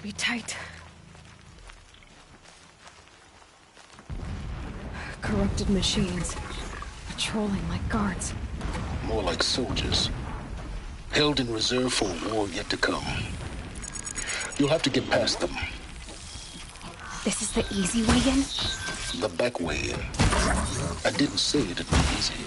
Be tight. Corrupted machines, patrolling like guards. More like soldiers. Held in reserve for a war yet to come. You'll have to get past them. This is the easy way in? The back way in. I didn't say it'd be easy.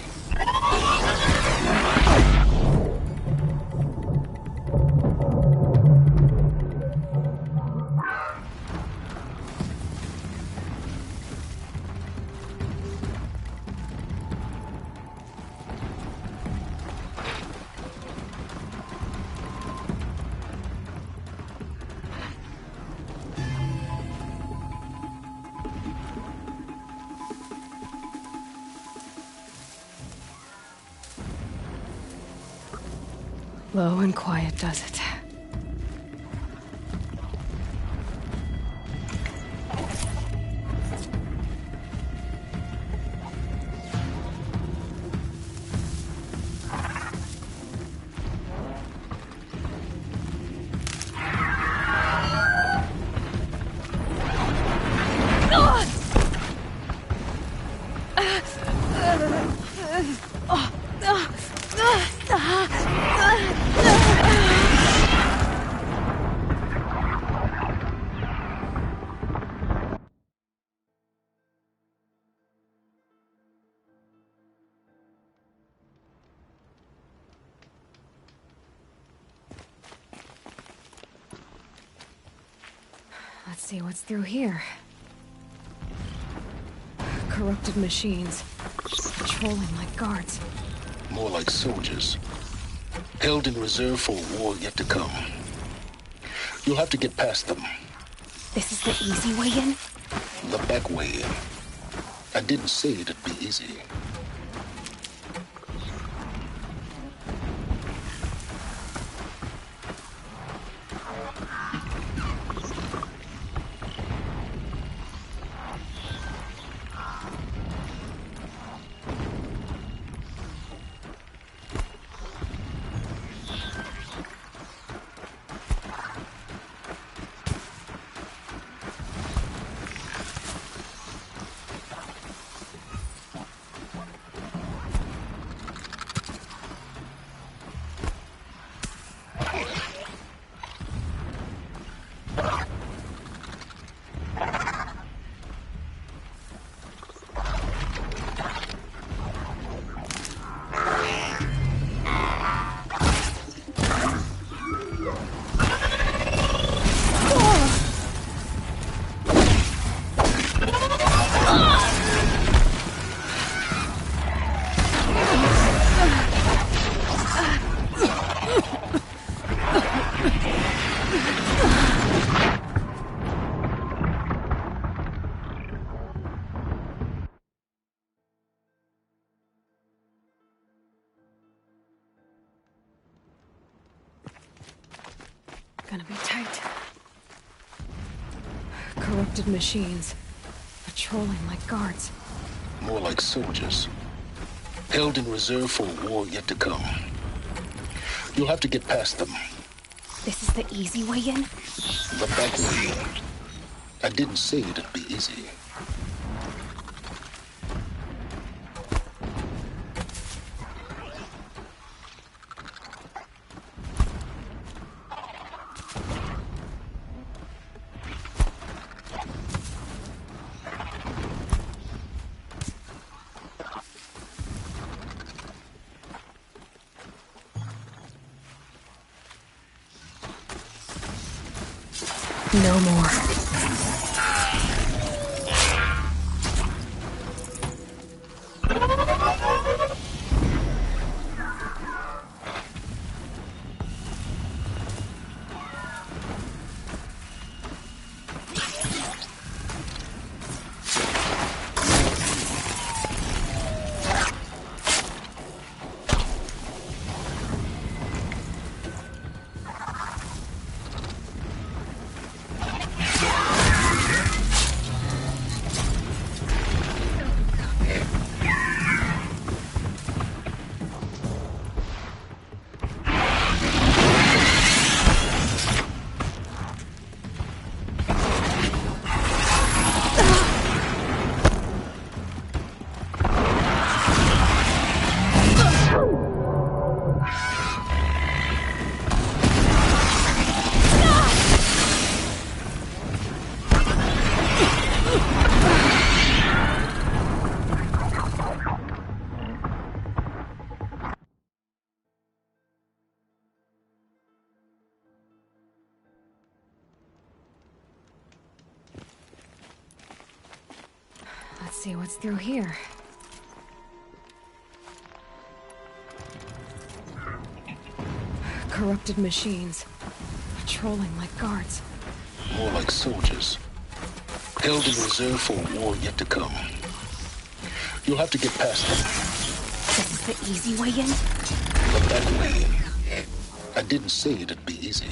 Low and quiet does it. Let's see what's through here. Corrupted machines, patrolling like guards. More like soldiers. Held in reserve for a war yet to come. You'll have to get past them. This is the easy way in? The back way in. I didn't say it'd be easy. Gonna be tight. Corrupted machines, patrolling like guards. More like soldiers. Held in reserve for a war yet to come. You'll have to get past them. This is the easy way in? The back way in. I didn't say it'd be easy. No more. see what's through here. Corrupted machines. Patrolling like guards. More like soldiers. Held in reserve for a war yet to come. You'll have to get past them. This is the easy way in? But that way, I didn't say it'd be easy.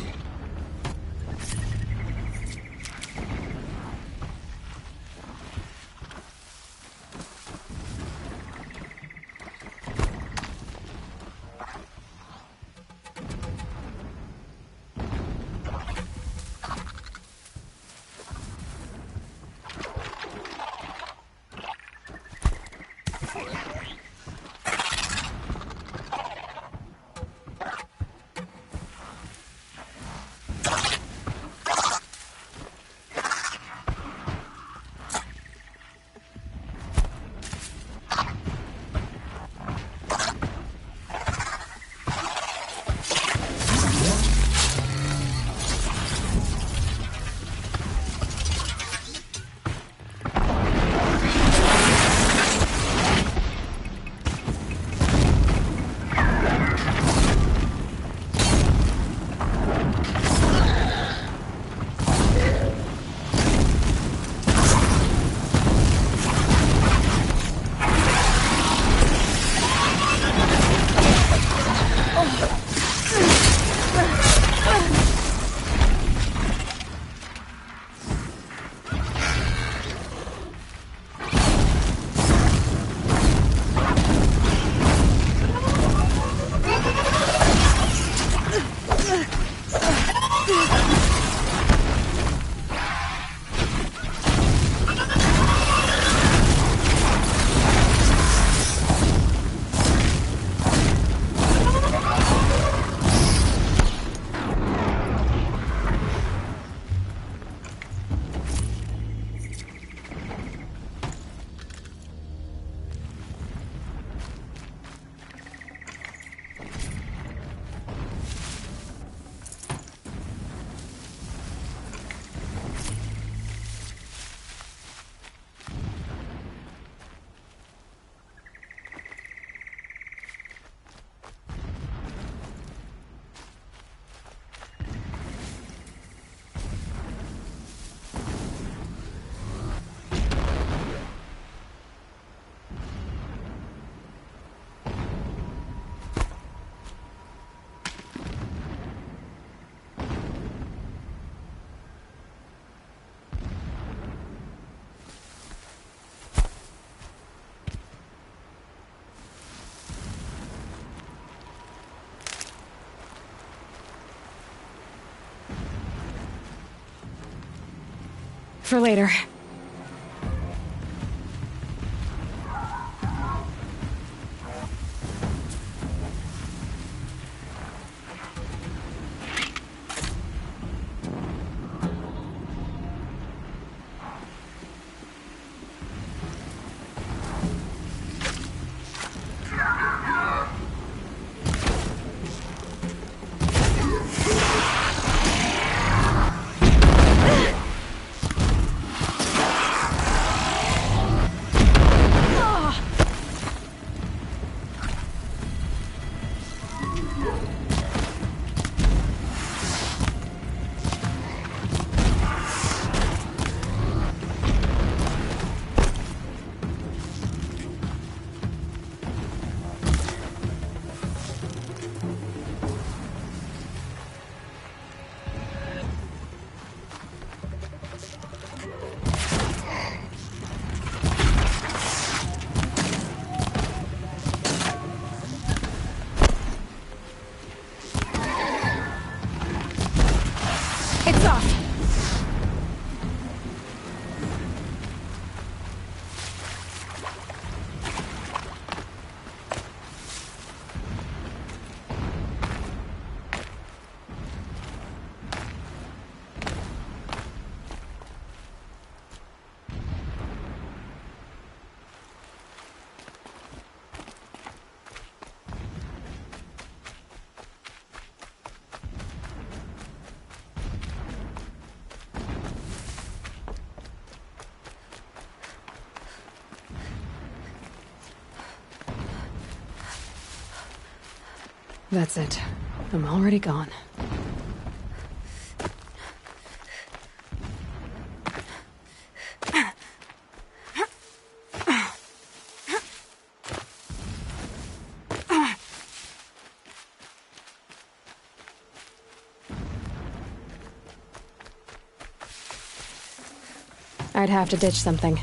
For later. That's it. I'm already gone. I'd have to ditch something.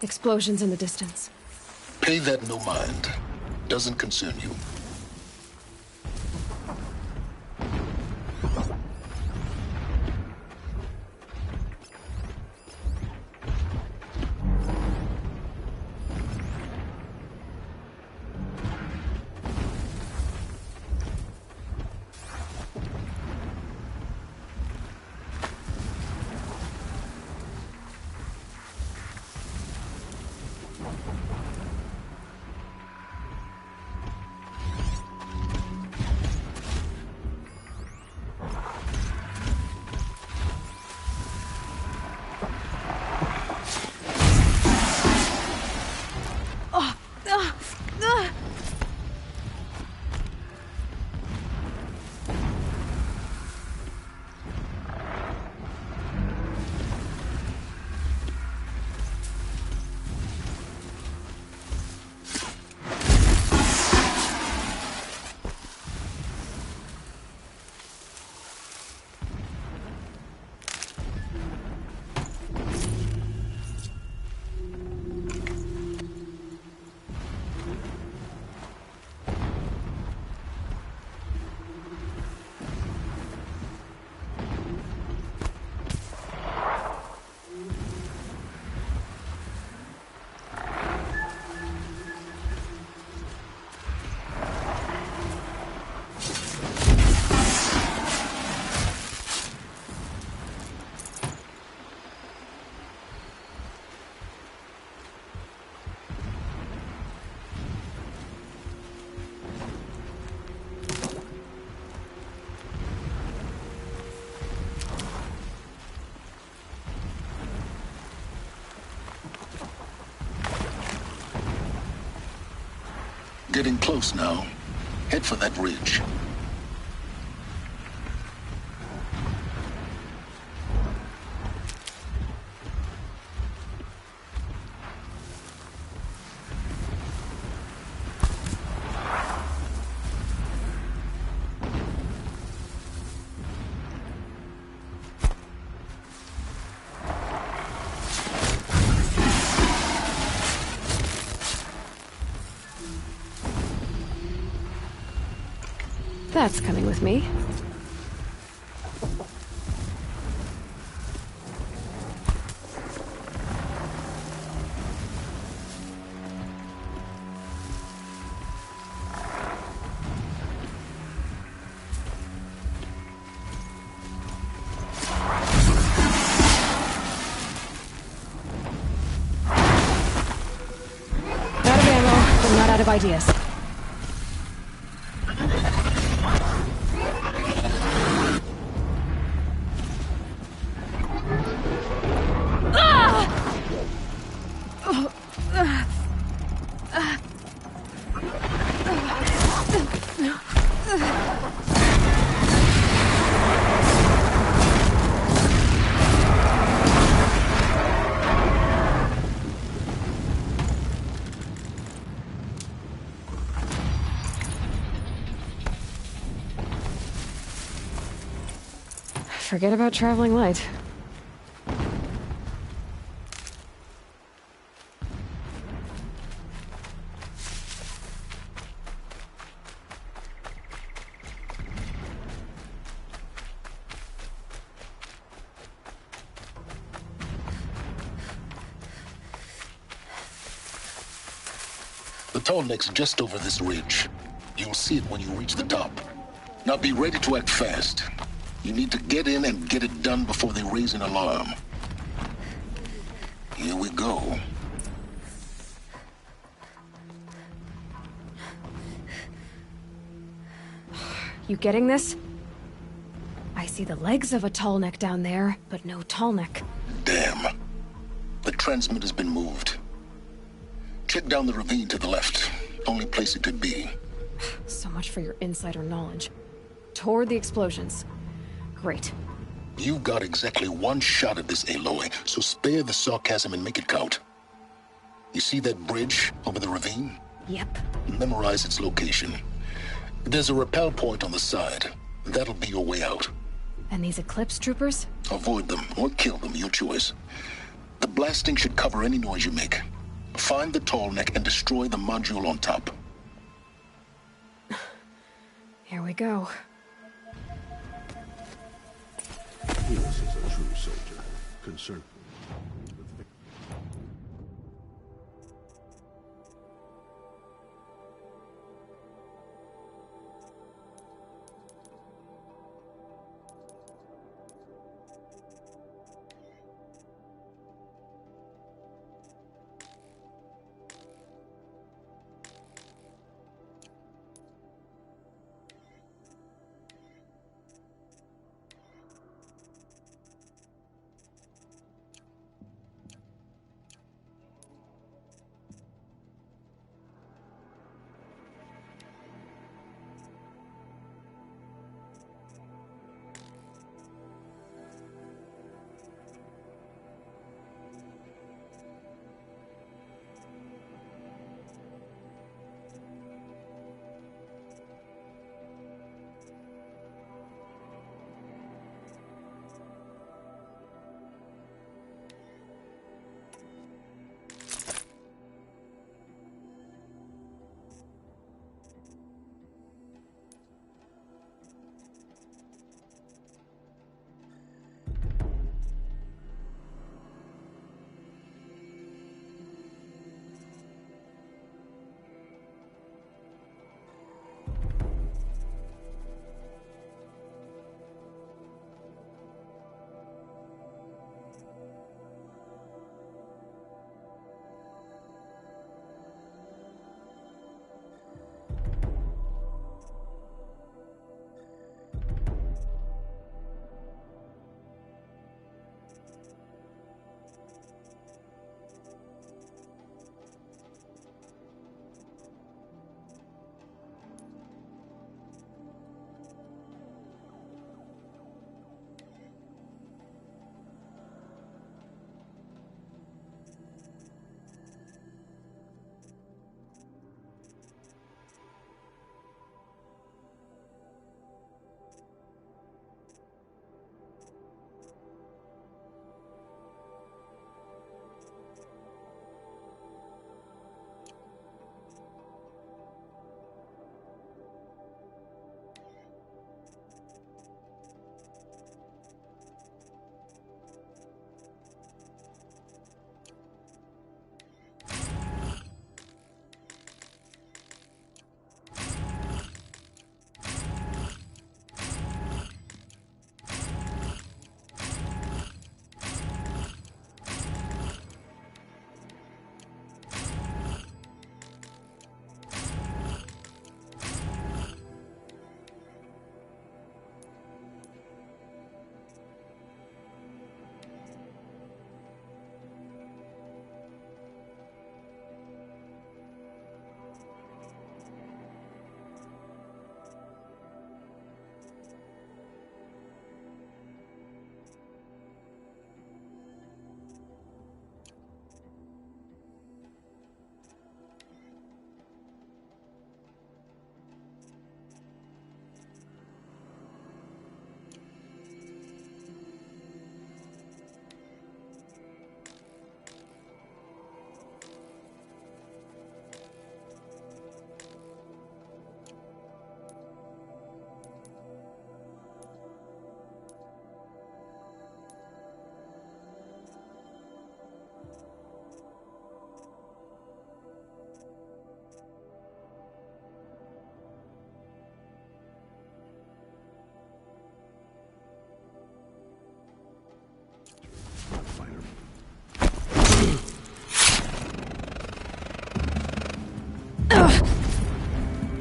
Explosions in the distance. Pay that no mind. Doesn't concern you. Getting close now. Head for that ridge. That's coming with me. Out of ammo, but not out of ideas. Forget about traveling light. The tall neck's just over this ridge. You'll see it when you reach the top. Now be ready to act fast. You need to get in and get it done before they raise an alarm. Here we go. You getting this? I see the legs of a tall neck down there, but no tall neck. Damn. The transmitter's been moved. Check down the ravine to the left. Only place it could be. So much for your insider knowledge. Toward the explosions. Great. You've got exactly one shot at this, Aloy, so spare the sarcasm and make it count. You see that bridge over the ravine? Yep. Memorize its location. There's a rappel point on the side. That'll be your way out. And these Eclipse troopers? Avoid them or kill them, your choice. The blasting should cover any noise you make. Find the tall neck and destroy the module on top. Here we go. This is a true soldier, concerned with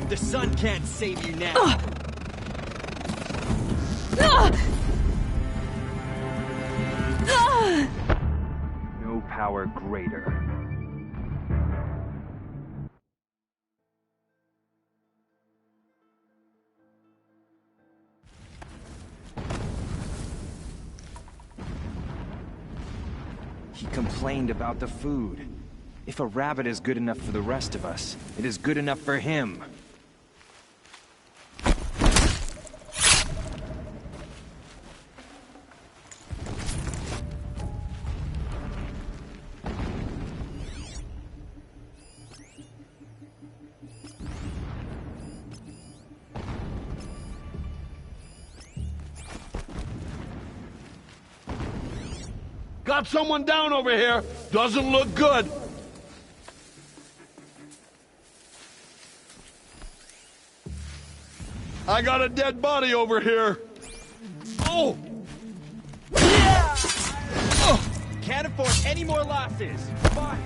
The sun can't save you now. No power greater. He complained about the food. If a rabbit is good enough for the rest of us, it is good enough for him. Got someone down over here. Doesn't look good. I got a dead body over here. Oh! Yeah! Oh! Can't afford any more losses. Fine.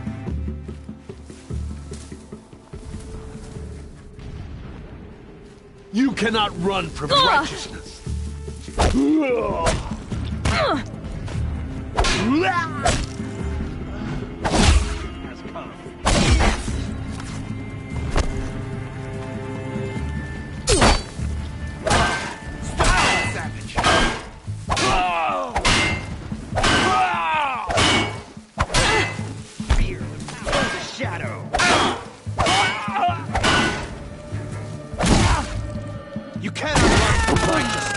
You cannot run from righteousness. Has come. Savage. Fear the shadow. You cannot run from righteousness.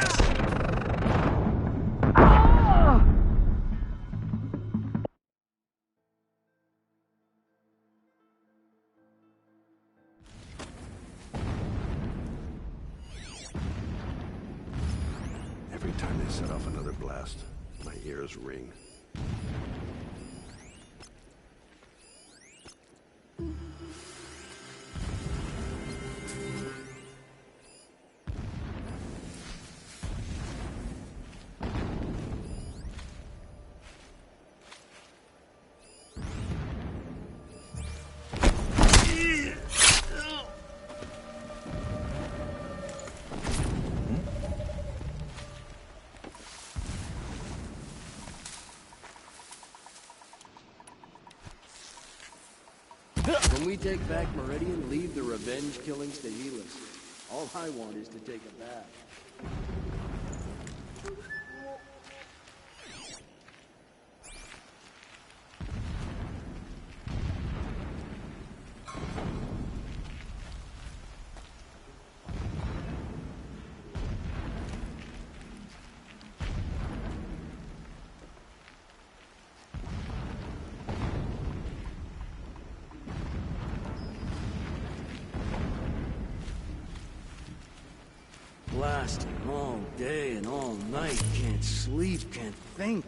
Every time they set off another blast, my ears ring. When we take back Meridian, leave the revenge killings to Helis. All I want is to take a bath. Blasting all day and all night. Can't sleep, can't think.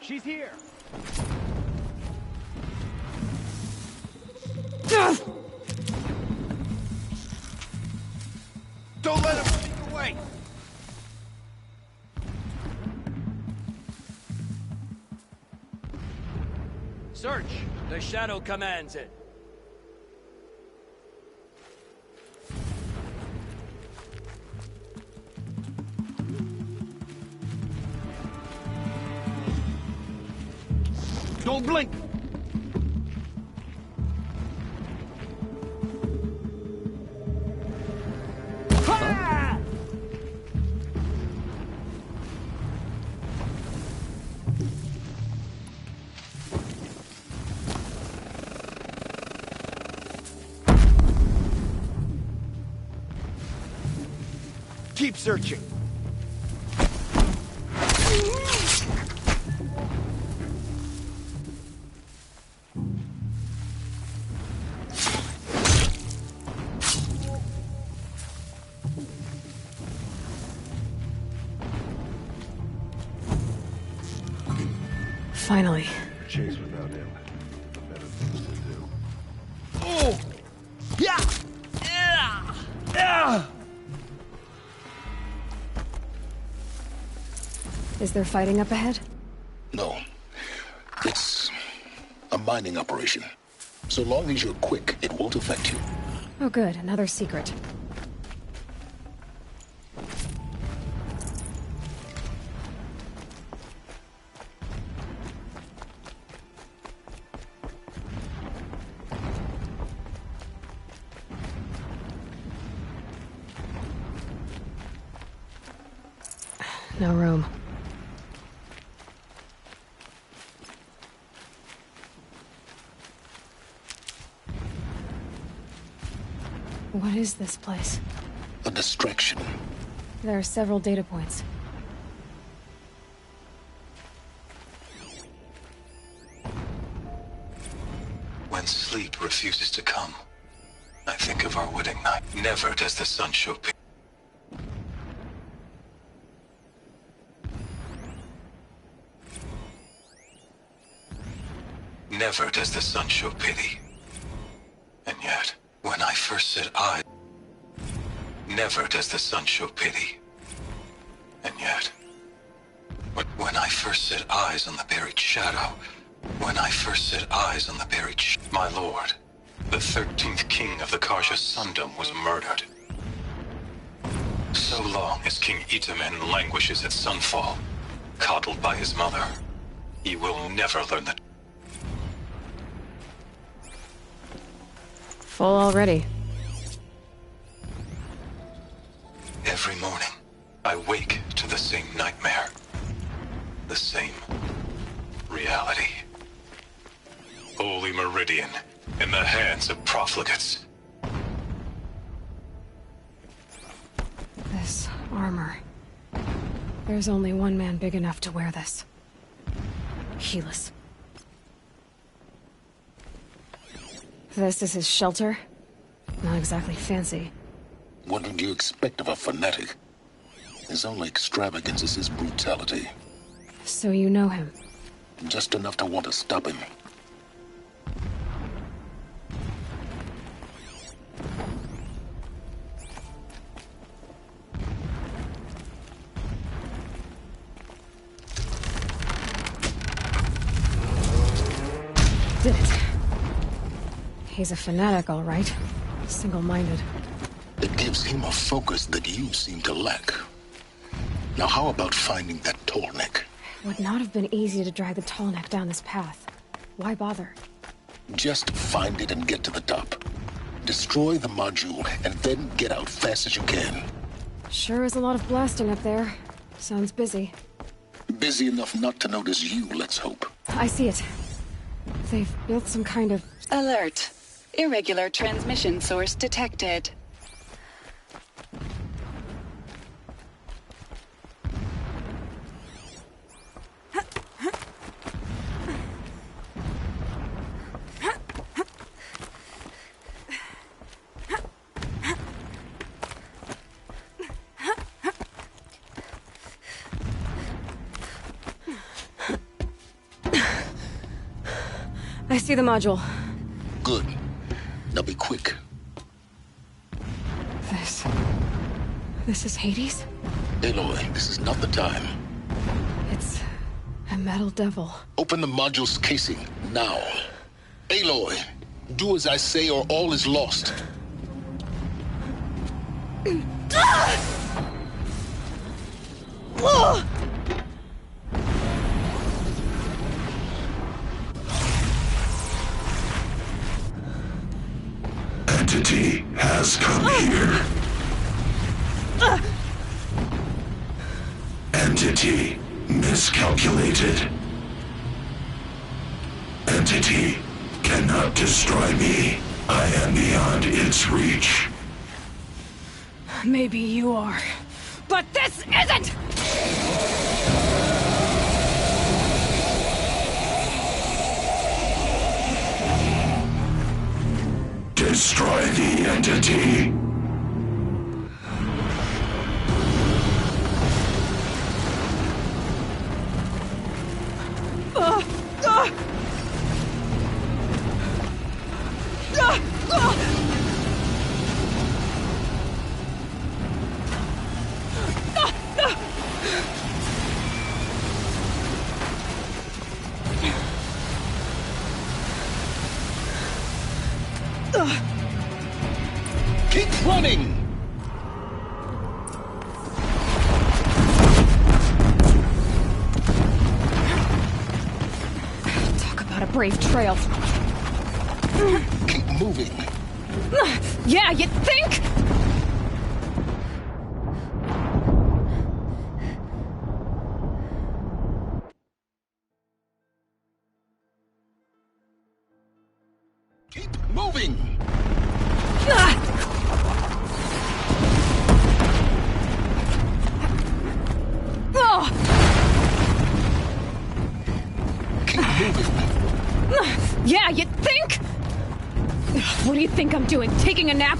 She's here. Don't let him sneak away. Search! The Shadow commands it. Don't blink! Keep searching. Finally. Chase without him. Better things to do. Oh! Yeah! Yeah! Yeah! Is there fighting up ahead? No. It's a mining operation. So long as you're quick, it won't affect you. Oh good, another secret. No room. What is this place? A distraction. There are several data points. When sleep refuses to come, I think of our wedding night. Never does the sun show pity. Never does the sun show pity. And yet, when I first set eyes... Never does the sun show pity. And yet... When I first set eyes on the buried shadow... When I first set eyes on the buried my lord, the 13th king of the Karja Sundom was murdered. So long as King Itamen languishes at sunfall, coddled by his mother, he will never learn the... Full already. Every morning, I wake to the same nightmare. The same reality. Holy Meridian, in the hands of profligates. This armor. There's only one man big enough to wear this. Helis. This is his shelter? Not exactly fancy. What would you expect of a fanatic? His only extravagance is his brutality. So you know him? Just enough to want to stop him. Did it. He's a fanatic, all right. Single-minded. It gives him a focus that you seem to lack. Now how about finding that tall neck? Would not have been easy to drag the tall neck down this path. Why bother? Just find it and get to the top. Destroy the module, and then get out fast as you can. Sure is a lot of blasting up there. Sounds busy. Busy enough not to notice you, let's hope. I see it. They've built some kind of... Alert. Irregular transmission source detected. I see the module. Good. Now be quick. This is Hades? Aloy, this is not the time. It's a metal devil. Open the module's casing, now. Aloy, do as I say or all is lost. Entity has come here. Entity miscalculated. Entity cannot destroy me. I am beyond its reach. Maybe you are, but this isn't! Destroy the entity. brave trail. Keep moving. Yeah, you think? Keep moving. Keep moving. Yeah, you think? What do you think I'm doing? Taking a nap?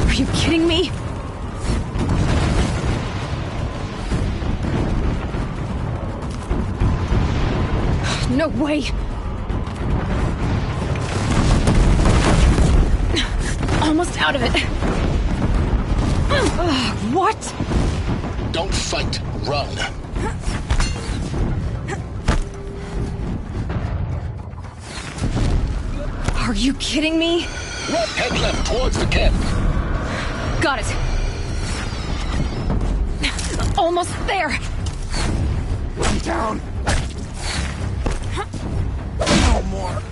Are you kidding me? No way! Almost out of it. What? Don't fight. Run. Are you kidding me? Head left towards the camp. Got it. Almost there. I'm down. No more.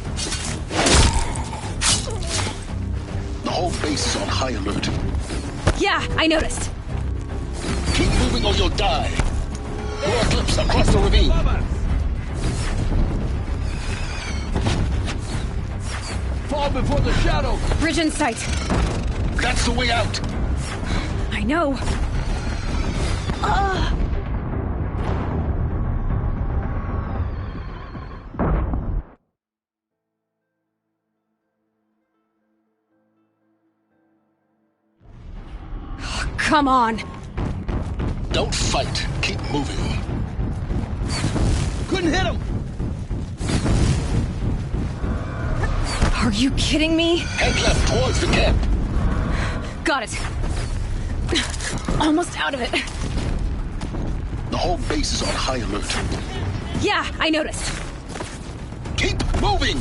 The whole base is on high alert. Yeah, I noticed. Keep moving or you'll die. More clips across the ravine. Fall before the shadow! Bridge in sight. That's the way out. I know. Come on. Don't fight. Keep moving. Couldn't hit him! Are you kidding me? Head left towards the camp. Got it. Almost out of it. The whole base is on high alert. Yeah, I noticed. Keep moving.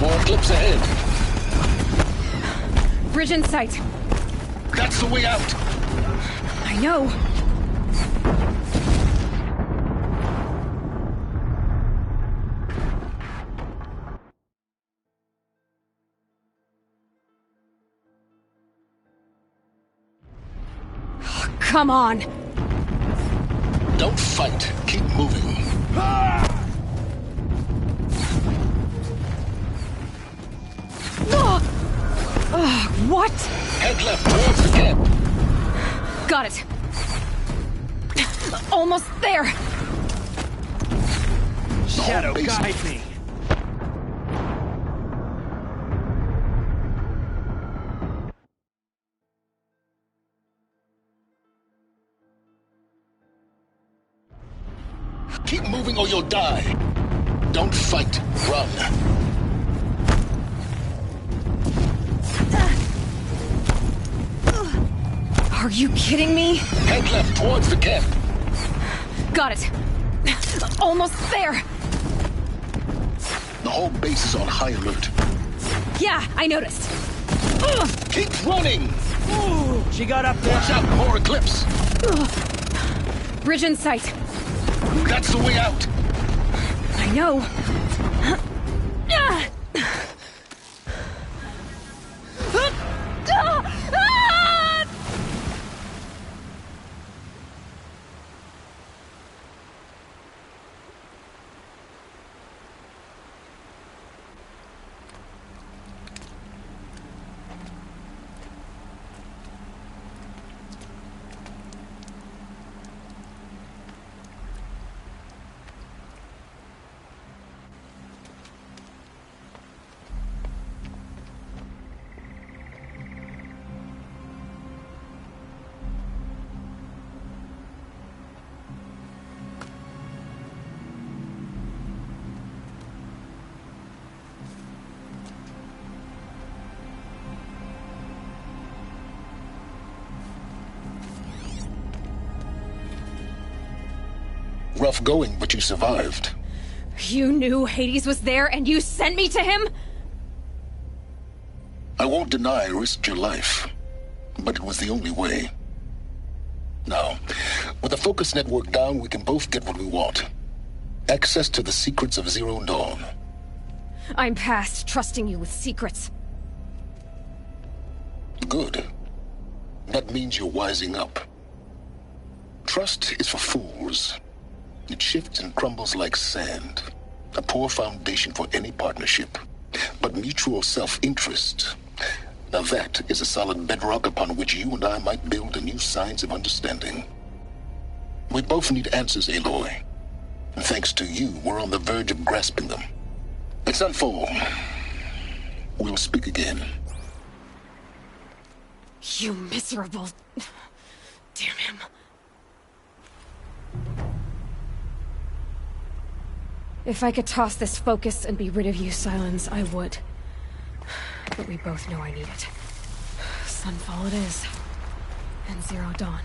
More clips ahead. Bridge in sight. That's the way out. I know. Come on. Don't fight. Keep moving. What? Head left towards the camp. Got it. Almost there. Shadow, guide me. Keep moving or you'll die. Don't fight. Run. Are you kidding me? Head left towards the camp. Got it. Almost there. The whole base is on high alert. Yeah, I noticed. Keep running. Ooh, she got up there. Watch out. More eclipse. Bridge in sight. That's the way out. I know. Rough going, but you survived. You knew Hades was there and you sent me to him? I won't deny I risked your life, but it was the only way. Now, with the focus network down, we can both get what we want. Access to the secrets of Zero Dawn. I'm past trusting you with secrets. Good. That means you're wising up. Trust is for fools. It shifts and crumbles like sand. A poor foundation for any partnership. But mutual self-interest, now that is a solid bedrock upon which you and I might build a new science of understanding. We both need answers, Aloy. And thanks to you, we're on the verge of grasping them. It's nightfall. We'll speak again. You miserable... Damn him. If I could toss this focus and be rid of you, Silence, I would. But we both know I need it. Sunfall it is. And Zero Dawn.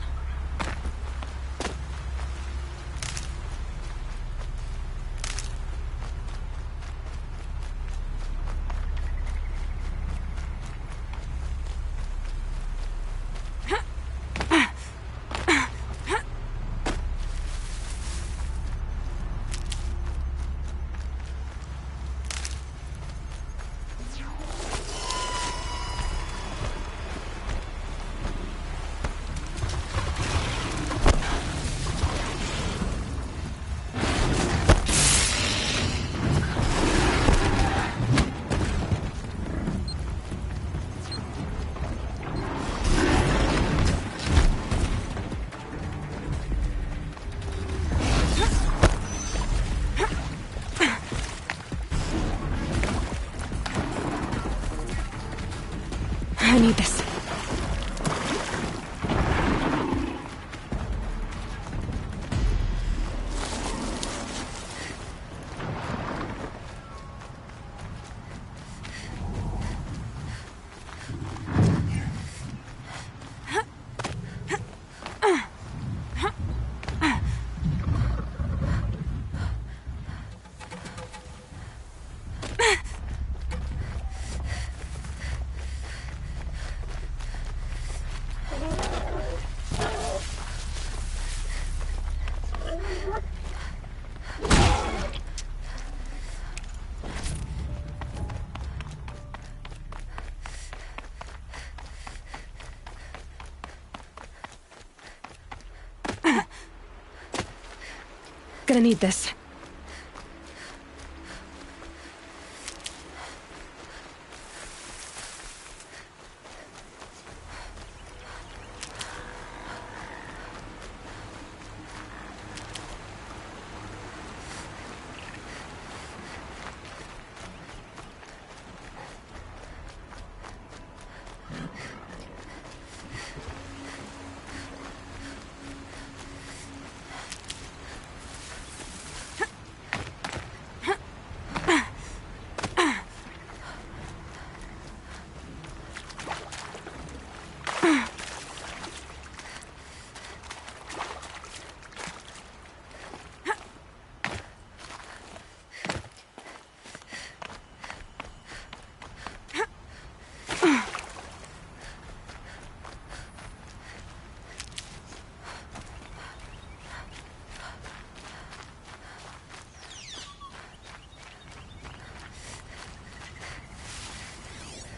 I need this. Gonna need this.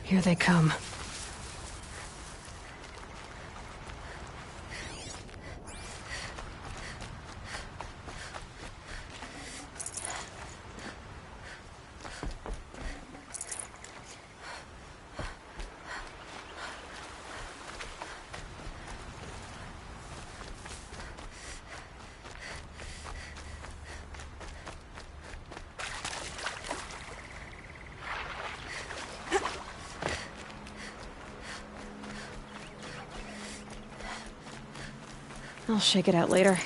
Here they come. I'll shake it out later.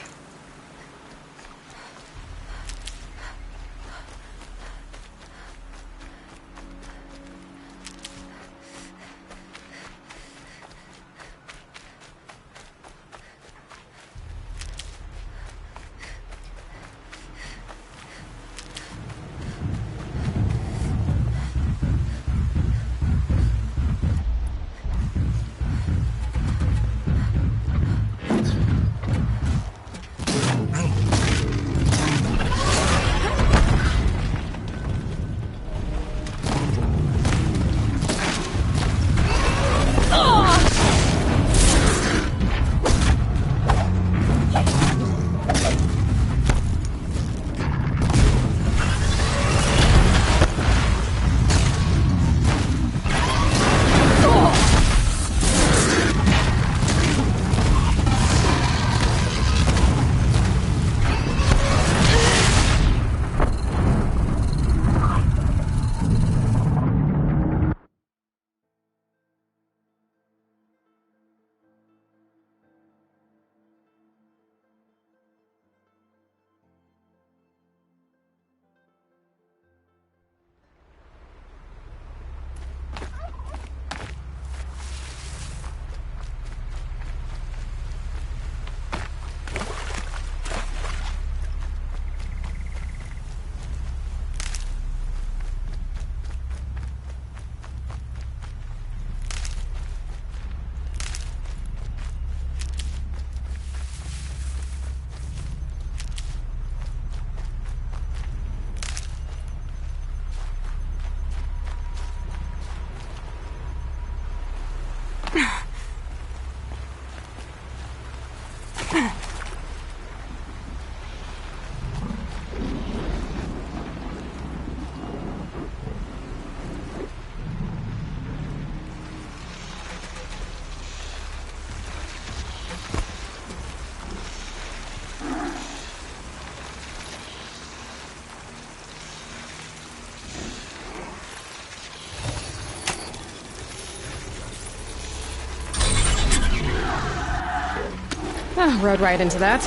Rode right into that.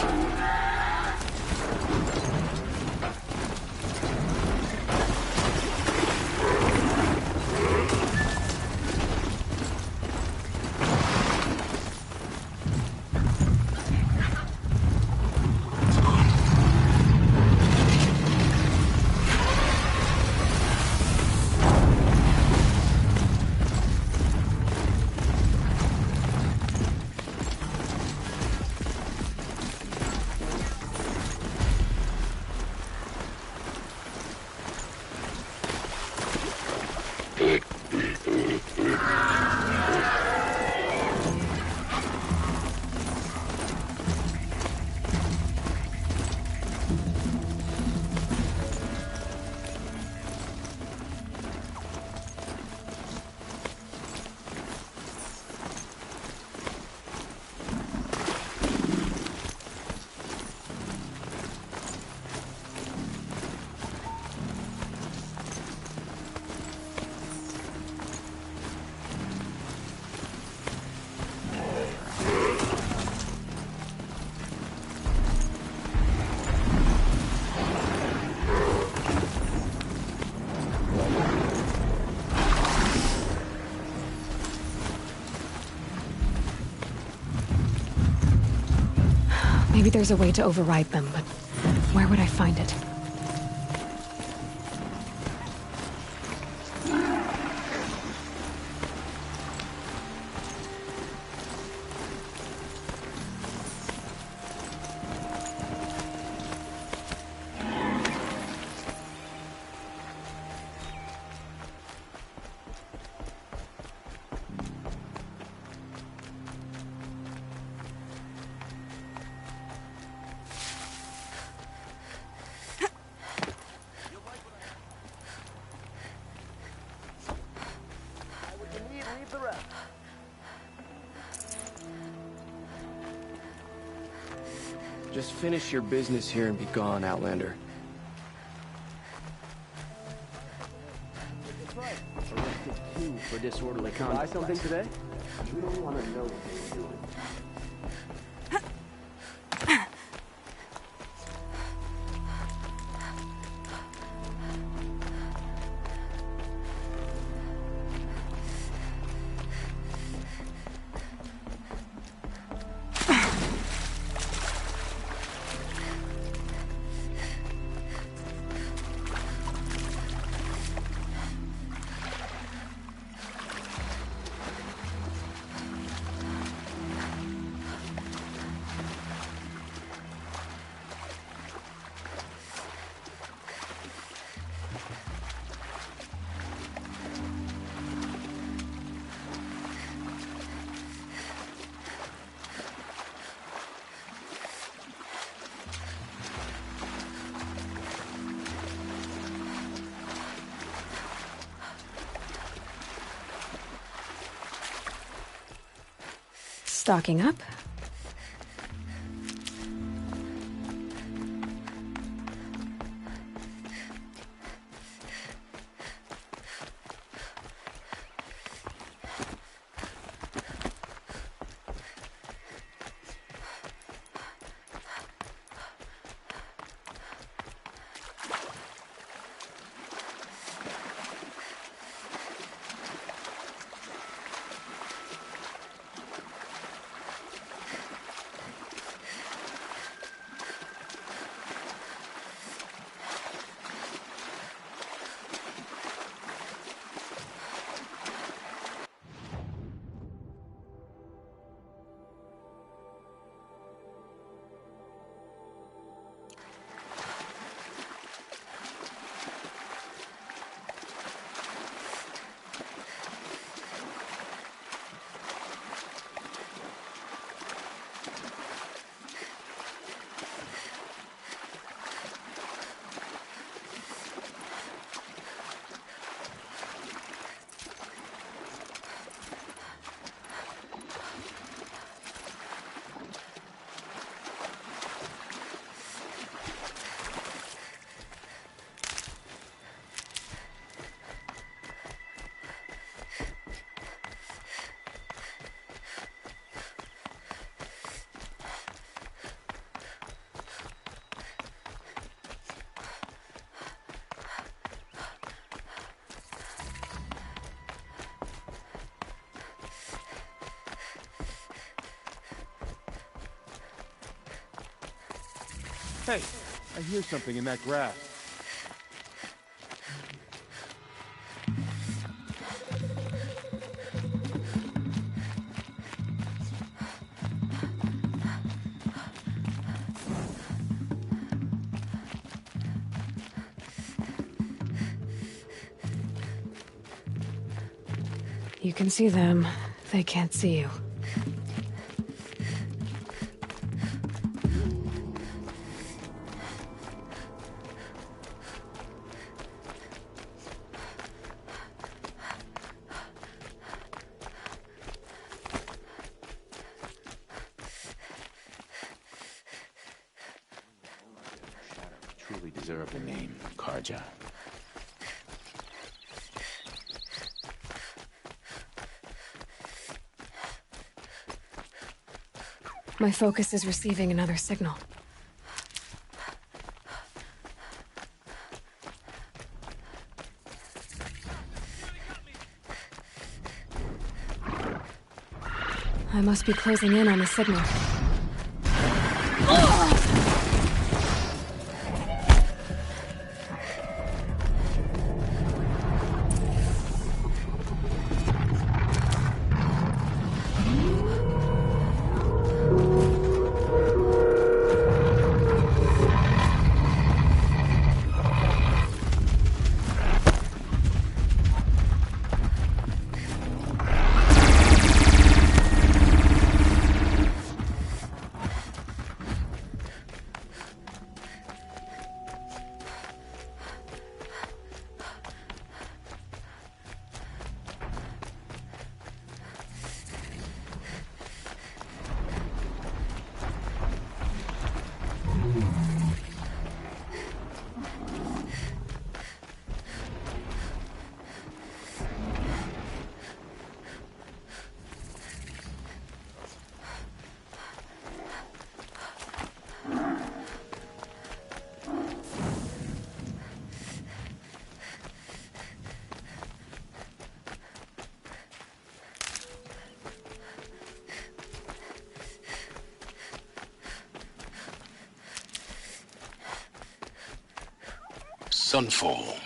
Maybe there's a way to override them, but where would I find it? Just finish your business here and be gone, Outlander. Arrested Q for disorderly conduct. Buy something today? We don't want to know what you're doing. Stocking up. Hey, I hear something in that grass. You can see them. They can't see you. Truly deserve the name, Karja. My focus is receiving another signal. I must be closing in on the signal. Sunfall.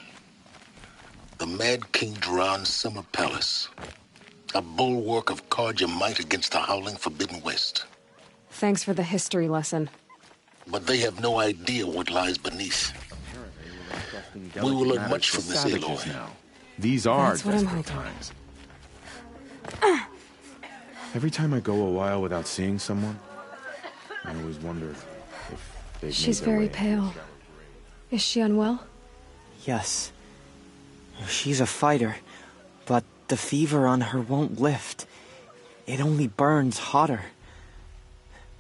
The Mad King Duran's summer palace. A bulwark of Karja might against the howling Forbidden West. Thanks for the history lesson. But they have no idea what lies beneath. We will learn much from this, Aloy. Now. These are That's what I'm desperate hoping. times. Every time I go a while without seeing someone, I always wonder if they've She's made their very way. pale. Is she unwell? Yes. She's a fighter, but the fever on her won't lift. It only burns hotter.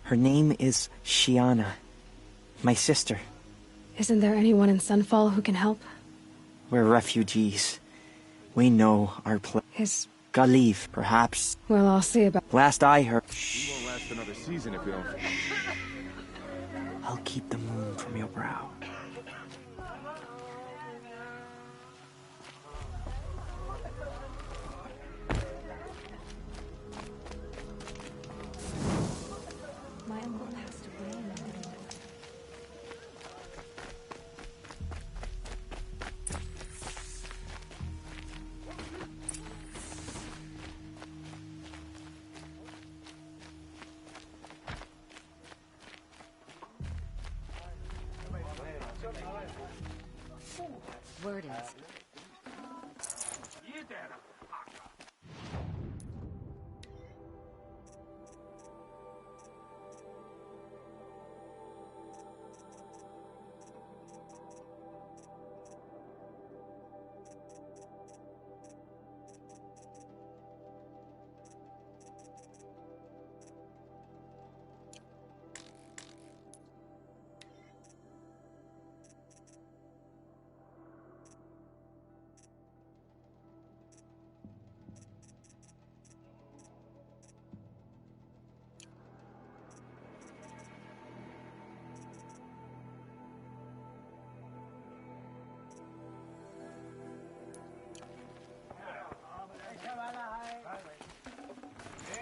Her name is Shiana, my sister. Isn't there anyone in Sunfall who can help? We're refugees. We know our place. Is... Galeev, perhaps. Well, I'll see about... Last I heard... We won't last another season if we don't... I'll keep the moon from your brow. My uncle passed away in the middle. Word is...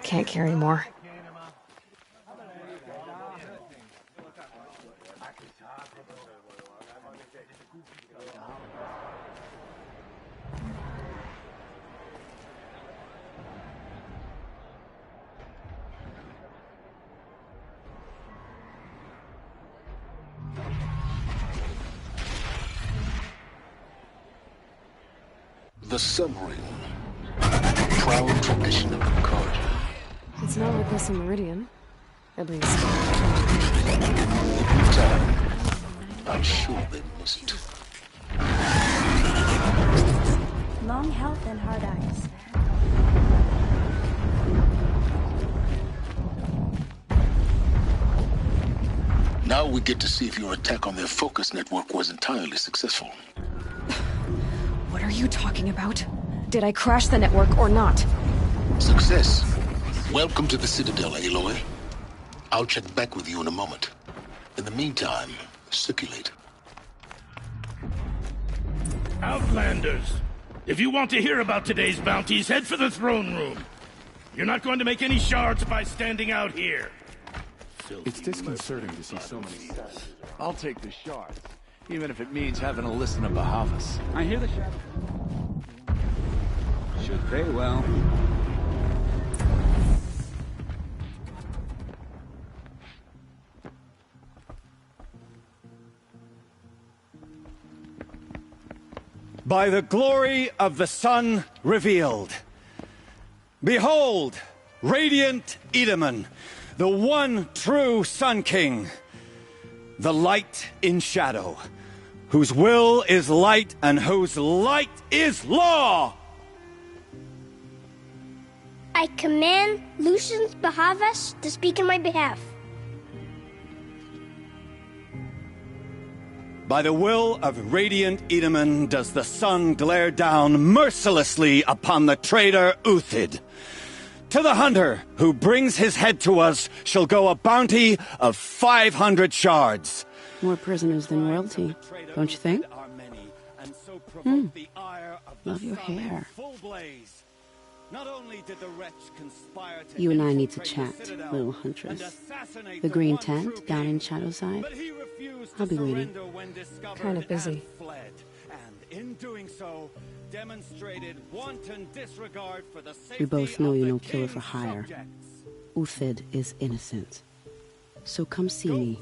Can't carry more. The submarine. Proud tradition of the card. It's not like this in Meridian. At least. Time. I'm sure they miss it. Long health and hard eyes. Now we get to see if your attack on their focus network was entirely successful. What are you talking about? Did I crash the network or not? Success. Welcome to the Citadel, Aloy. I'll check back with you in a moment. In the meantime, circulate. Outlanders! If you want to hear about today's bounties, head for the throne room. You're not going to make any shards by standing out here. It's disconcerting to see so many steps. I'll take the shards, even if it means having to listen to Bahavas. I hear the shadow. Should pay well. By the glory of the sun revealed. Behold, radiant Edaman, the one true Sun King, the light in shadow, whose will is light and whose light is law! I command Lucius Bahavas to speak in my behalf. By the will of radiant Edaman does the sun glare down mercilessly upon the traitor Uthid. To the hunter who brings his head to us shall go a bounty of 500 shards. More prisoners than royalty, don't you think? Love your hair. You and I need to chat, little huntress. The green tent down in Shadowside. I'll be waiting. Kind of busy. In doing so, demonstrated wanton disregard for the safety We both know of you're the no killer for king's hire. subjects. Uthid is innocent. So come see me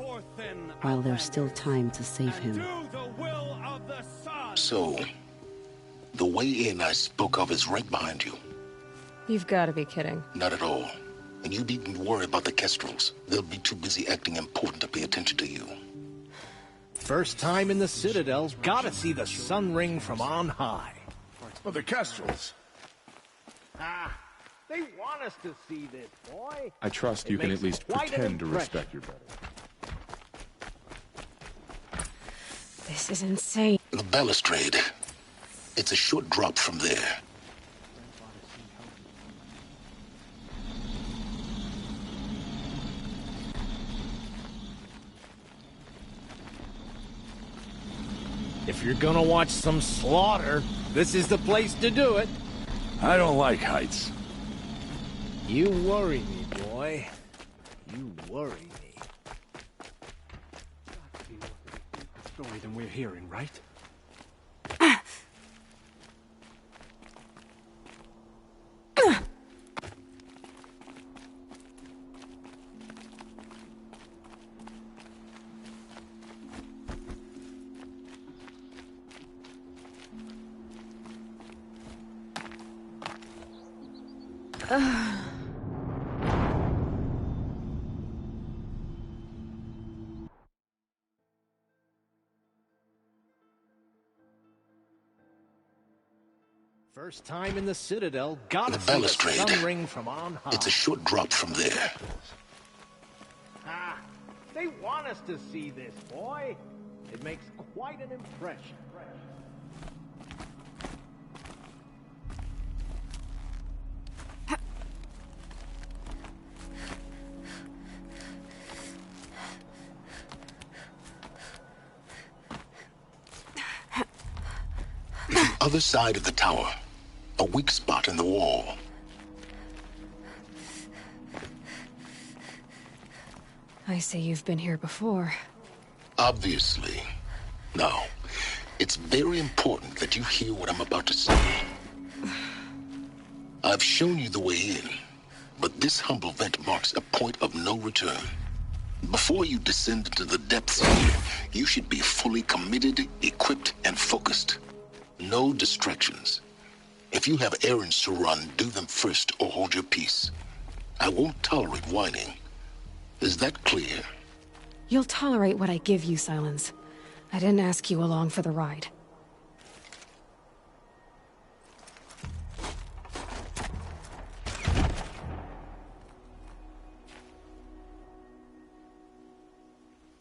while there's still time to save him. So, the way in I spoke of is right behind you. You've got to be kidding. Not at all. And you needn't worry about the Kestrels. They'll be too busy acting important to pay attention to you. First time in the Citadel, gotta see the sun ring from on high. Well, the Kestrels. They want us to see this, boy. I trust you can at least pretend to respect your better. This is insane. The balustrade. It's a short drop from there. If you're gonna watch some slaughter, this is the place to do it. I don't like heights. You worry me, boy. You worry me. Story than we're hearing, right? First time in the Citadel, gotta The see the balustrade. sun ring from on high. It's a short drop from there. They want us to see this, boy. It makes quite an impression. Other side of the tower. A weak spot in the wall. I see you've been here before. Obviously. Now, it's very important that you hear what I'm about to say. I've shown you the way in, but this humble vent marks a point of no return. Before you descend into the depths here, you should be fully committed, equipped, and focused. No distractions. If you have errands to run, do them first or hold your peace. I won't tolerate whining. Is that clear? You'll tolerate what I give you, Silence. I didn't ask you along for the ride.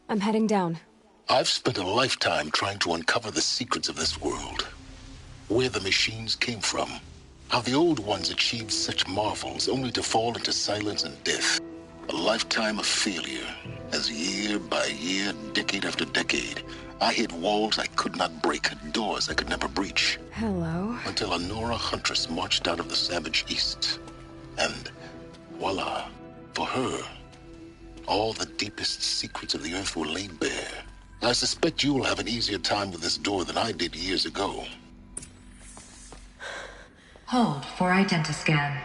I'm heading down. I've spent a lifetime trying to uncover the secrets of this world. Where the machines came from. How the old ones achieved such marvels only to fall into silence and death. A lifetime of failure, as year by year, decade after decade, I hit walls I could not break, doors I could never breach. Hello? Until a Nora huntress marched out of the savage east. And voila, for her, all the deepest secrets of the earth were laid bare. I suspect you will have an easier time with this door than I did years ago. Hold for identiscan.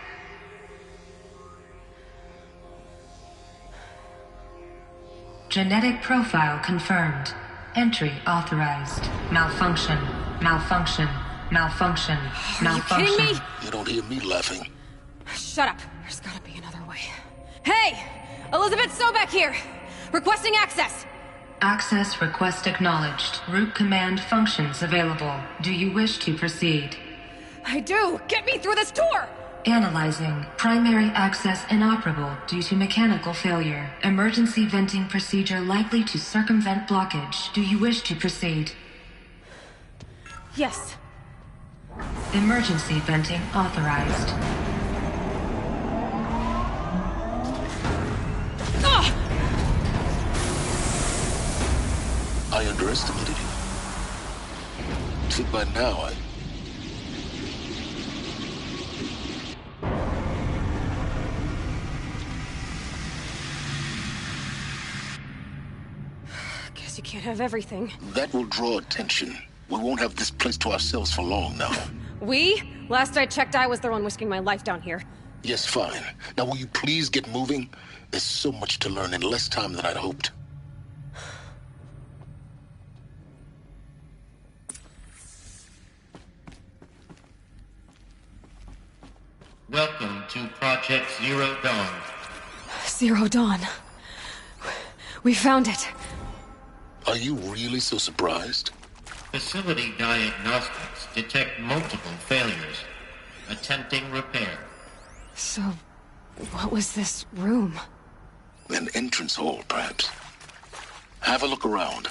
Genetic profile confirmed. Entry authorized. Malfunction. Malfunction. Malfunction. Malfunction. Are you kidding me? You don't hear me laughing. Shut up. There's gotta be another way. Hey! Elizabeth Sobek here! Requesting access! Access request acknowledged. Root command functions available. Do you wish to proceed? I do! Get me through this door! Analyzing. Primary access inoperable due to mechanical failure. Emergency venting procedure likely to circumvent blockage. Do you wish to proceed? Yes. Emergency venting authorized. I underestimated you. Think by now Guess you can't have everything. That will draw attention. We won't have this place to ourselves for long now. We? Last I checked, I was the one risking my life down here. Yes, fine. Now will you please get moving? There's so much to learn in less time than I'd hoped. Welcome to Project Zero Dawn. Zero Dawn. We found it. Are you really so surprised? Facility diagnostics detect multiple failures. Attempting repair. So, what was this room? An entrance hall, perhaps. Have a look around.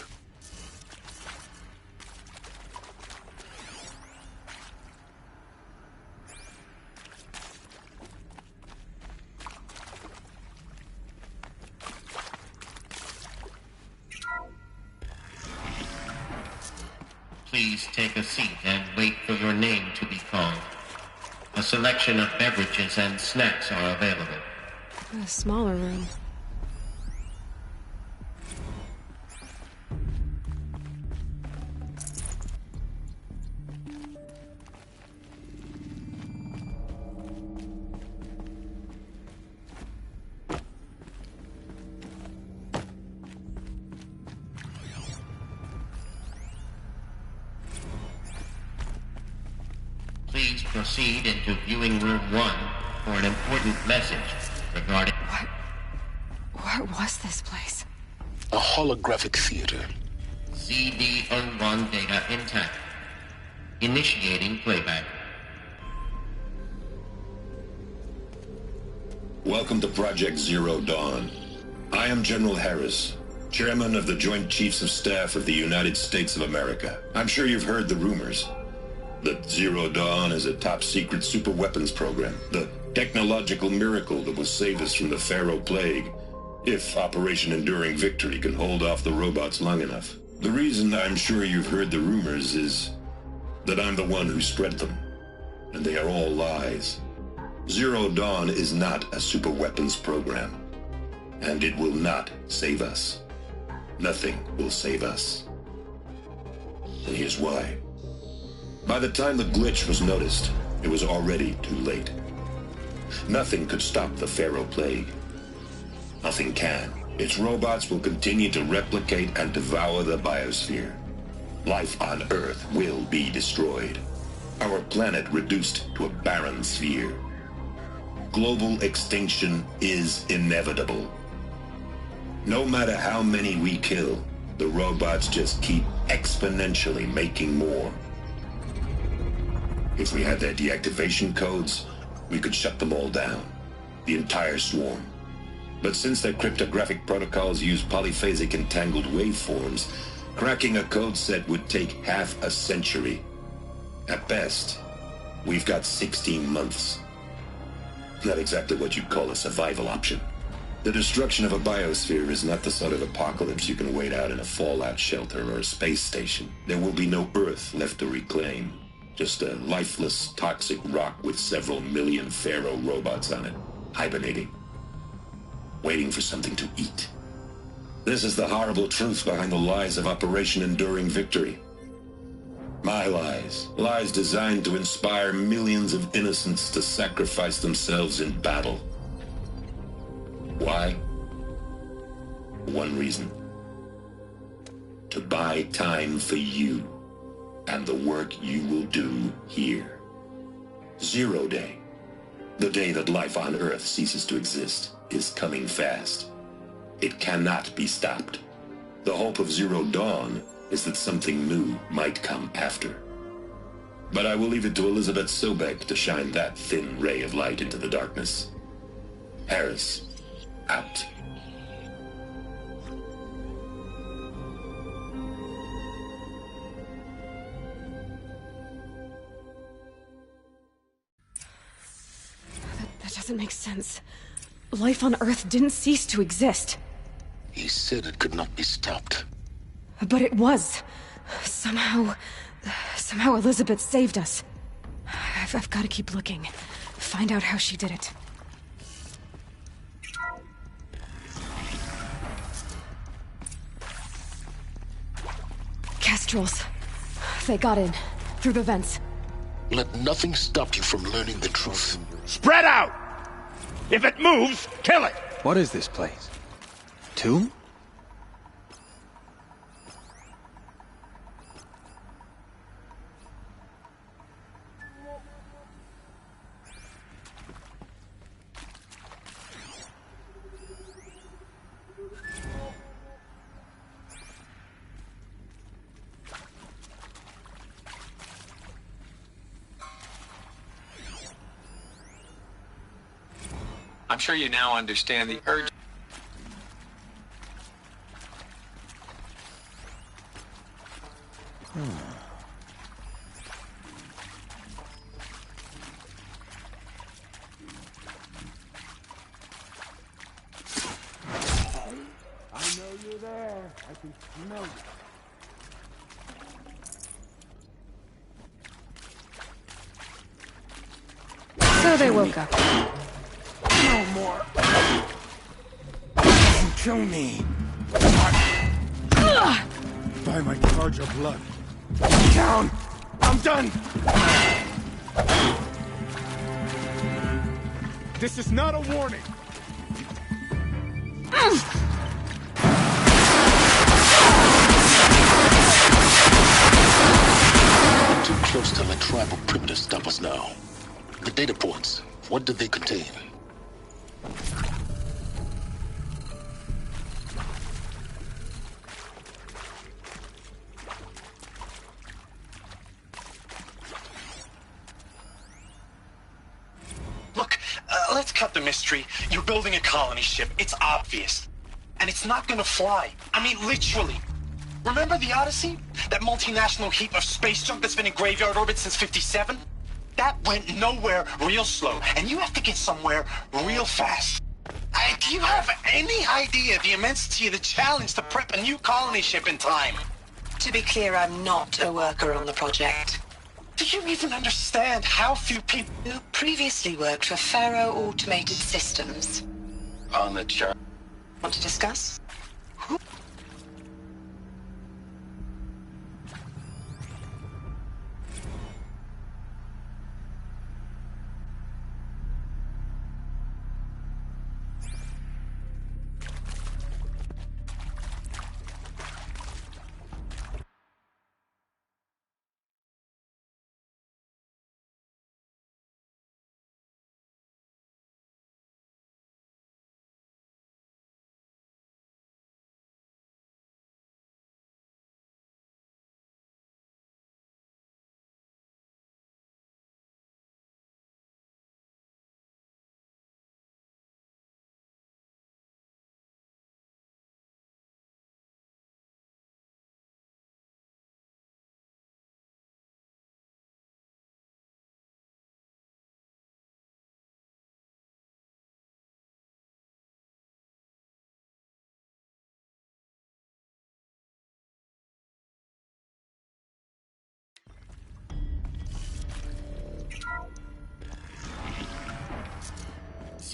Please take a seat and wait for your name to be called. A selection of beverages and snacks are available. A smaller room. Please proceed into viewing room 1 for an important message regarding... What was this place? A holographic theater. CD01 data intact. Initiating playback. Welcome to Project Zero Dawn. I am General Harris, Chairman of the Joint Chiefs of Staff of the United States of America. I'm sure you've heard the rumors that Zero Dawn is a top-secret superweapons program, the technological miracle that will save us from the Pharaoh Plague, if Operation Enduring Victory can hold off the robots long enough. The reason I'm sure you've heard the rumors is that I'm the one who spread them, and they are all lies. Zero Dawn is not a superweapons program, and it will not save us. Nothing will save us. And here's why. By the time the glitch was noticed, it was already too late. Nothing could stop the Pharaoh Plague. Nothing can. Its robots will continue to replicate and devour the biosphere. Life on Earth will be destroyed. Our planet reduced to a barren sphere. Global extinction is inevitable. No matter how many we kill, the robots just keep exponentially making more. If we had their deactivation codes, we could shut them all down. The entire swarm. But since their cryptographic protocols use polyphasic entangled waveforms, cracking a code set would take half a century. At best, we've got 16 months. Not exactly what you'd call a survival option. The destruction of a biosphere is not the sort of apocalypse you can wait out in a fallout shelter or a space station. There will be no Earth left to reclaim. Just a lifeless, toxic rock with several million Pharaoh robots on it, hibernating, waiting for something to eat. This is the horrible truth behind the lies of Operation Enduring Victory. My lies. Lies designed to inspire millions of innocents to sacrifice themselves in battle. Why? One reason. To buy time for you and the work you will do here. Zero Day, the day that life on Earth ceases to exist, is coming fast. It cannot be stopped. The hope of Zero Dawn is that something new might come after. But I will leave it to Elizabeth Sobek to shine that thin ray of light into the darkness. Harris, out. That doesn't make sense. Life on Earth didn't cease to exist. He said it could not be stopped. But it was. Somehow Elizabeth saved us. I've got to keep looking. Find out how she did it. Kestrels. They got in. Through the vents. Let nothing stop you from learning the truth. Spread out! If it moves, kill it! What is this place? Tomb? I'm sure you now understand the urge. I know you're there. I can smell you. So they woke up. No more. You kill me. By my charge of blood. Down. I'm done. This is not a warning. Too close to let tribal primitives stop us now. The data points, what do they contain? Look, let's cut the mystery. You're building a colony ship. It's obvious. And it's not gonna fly. I mean, literally. Remember the Odyssey? That multinational heap of space junk that's been in graveyard orbit since '57? That went nowhere real slow. And you have to get somewhere real fast. Do you have any idea the immensity of the challenge to prep a new colony ship in time? To be clear, I'm not a worker on the project. Do you even understand how few people... Who previously worked for Pharaoh Automated Systems. On the chart. Want to discuss?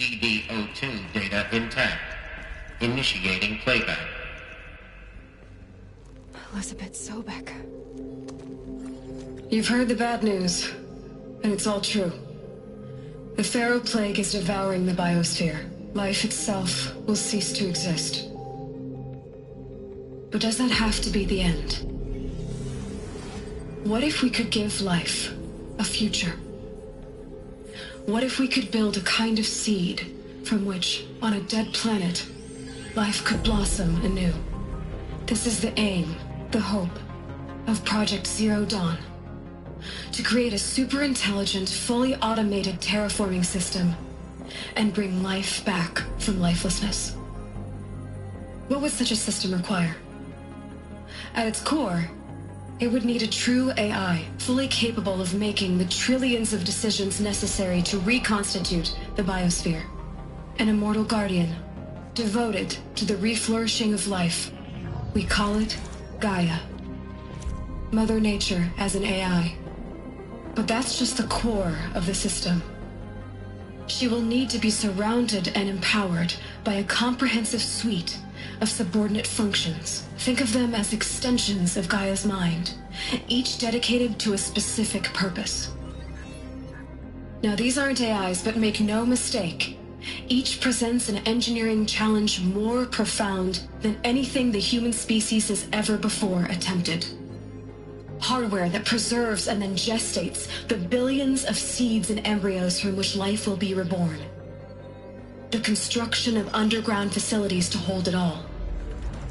GDO2 data intact. Initiating playback. Elizabeth Sobek. You've heard the bad news, and it's all true. The Pharaoh Plague is devouring the biosphere. Life itself will cease to exist. But does that have to be the end? What if we could give life a future? What if we could build a kind of seed from which, on a dead planet, life could blossom anew? This is the aim, the hope, of Project Zero Dawn. To create a super-intelligent, fully automated terraforming system and bring life back from lifelessness. What would such a system require? At its core, it would need a true AI, fully capable of making the trillions of decisions necessary to reconstitute the biosphere. An immortal guardian, devoted to the reflourishing of life. We call it Gaia. Mother Nature as an AI. But that's just the core of the system. She will need to be surrounded and empowered by a comprehensive suite of subordinate functions. Think of them as extensions of Gaia's mind, each dedicated to a specific purpose. Now, these aren't AIs, but make no mistake, each presents an engineering challenge more profound than anything the human species has ever before attempted. Hardware that preserves and then gestates the billions of seeds and embryos from which life will be reborn. The construction of underground facilities to hold it all.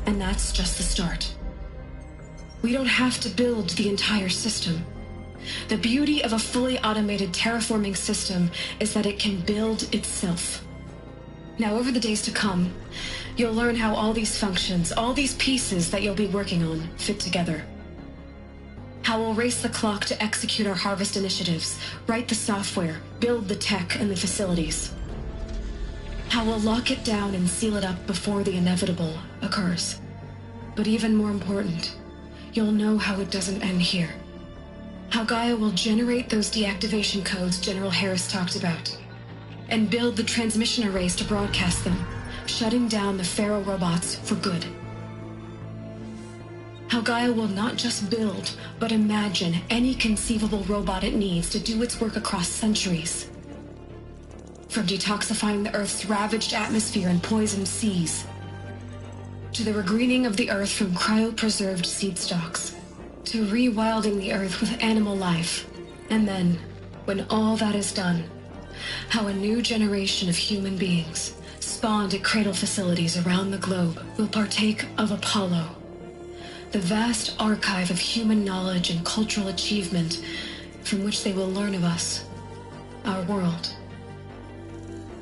And that's just the start. We don't have to build the entire system. The beauty of a fully automated terraforming system is that it can build itself. Now, over the days to come, you'll learn how all these functions, all these pieces that you'll be working on, fit together. How we'll race the clock to execute our harvest initiatives, write the software, build the tech and the facilities. How we'll lock it down and seal it up before the inevitable occurs. But even more important, you'll know how it doesn't end here. How Gaia will generate those deactivation codes General Harris talked about, and build the transmission arrays to broadcast them, shutting down the Pharaoh robots for good. How Gaia will not just build, but imagine any conceivable robot it needs to do its work across centuries. From detoxifying the Earth's ravaged atmosphere and poisoned seas, to the regreening of the Earth from cryopreserved seed stalks, to rewilding the Earth with animal life. And then, when all that is done, how a new generation of human beings, spawned at cradle facilities around the globe, will partake of Apollo, the vast archive of human knowledge and cultural achievement from which they will learn of us, our world.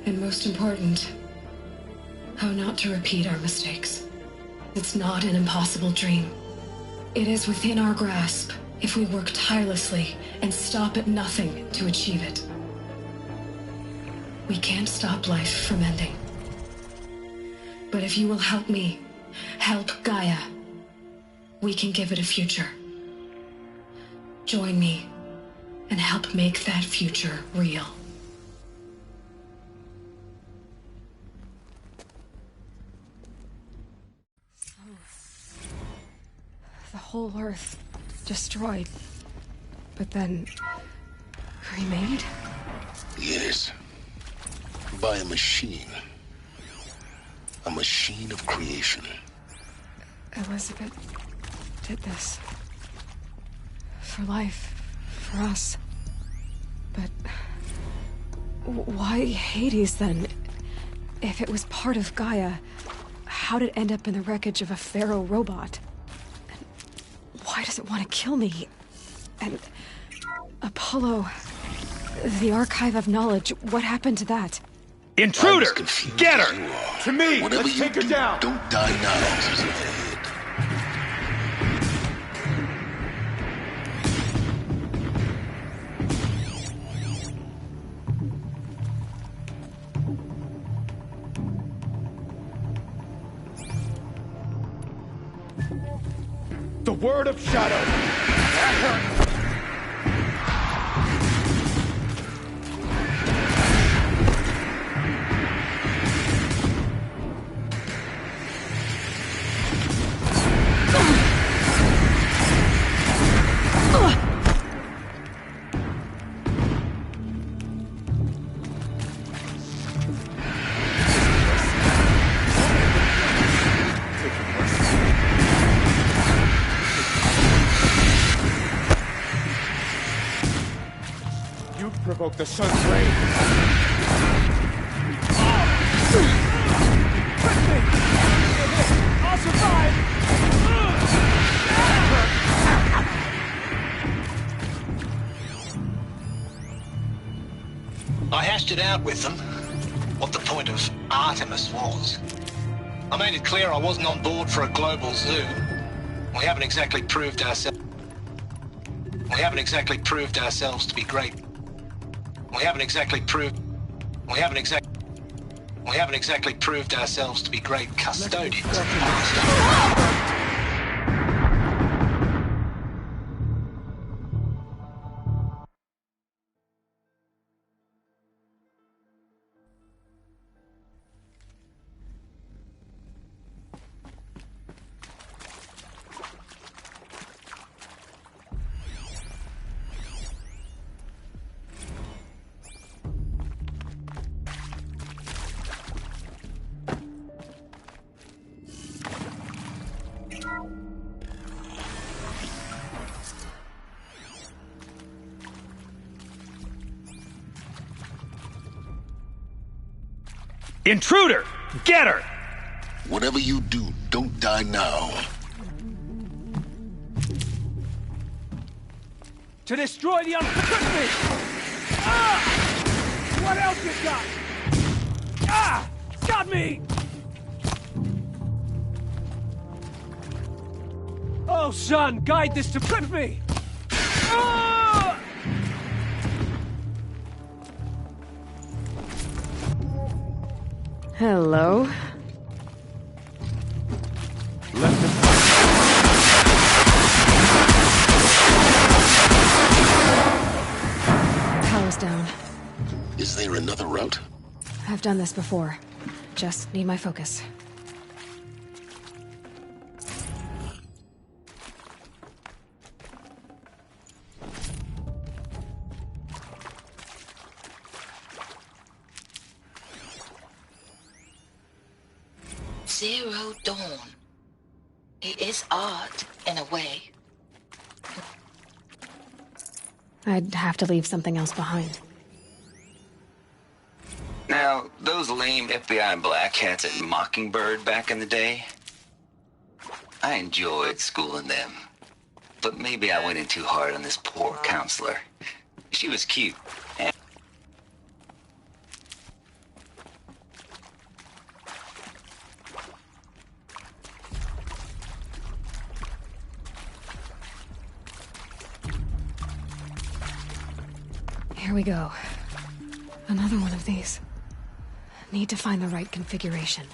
And most important, how not to repeat our mistakes. It's not an impossible dream. It is within our grasp if we work tirelessly and stop at nothing to achieve it. We can't stop life from ending. But if you will help me, help Gaia, we can give it a future. Join me and help make that future real. The whole Earth destroyed, but then remade? Yes. By a machine. A machine of creation. Elizabeth did this. For life. For us. But why Hades then? If it was part of Gaia, how'd it end up in the wreckage of a Pharaoh robot? And why does it want to kill me? And Apollo, the archive of knowledge, what happened to that? Intruder! Get her! To me! Whatever Let's take her do, down! Don't die now. The word of Shadow! At her! provoke the sun's rays. I'll survive! I hashed it out with them, what the point of Artemis was. I made it clear I wasn't on board for a global zoo. We haven't exactly proved ourselves to be great. We haven't exactly proved ourselves to be great custodians. Intruder! Get her! Whatever you do, don't die now. To destroy the unfortunate! Ah! What else you got? Ah! Got me! Oh, son, guide this to flip me! Ah! Hello? Power's down. Is there another route? I've done this before. Just need my focus. Zero Dawn. It is art, in a way. I'd have to leave something else behind. Now, those lame FBI black hats at Mockingbird back in the day, I enjoyed schooling them. But maybe I went in too hard on this poor counselor. She was cute. Here we go. Another one of these. Need to find the right configuration.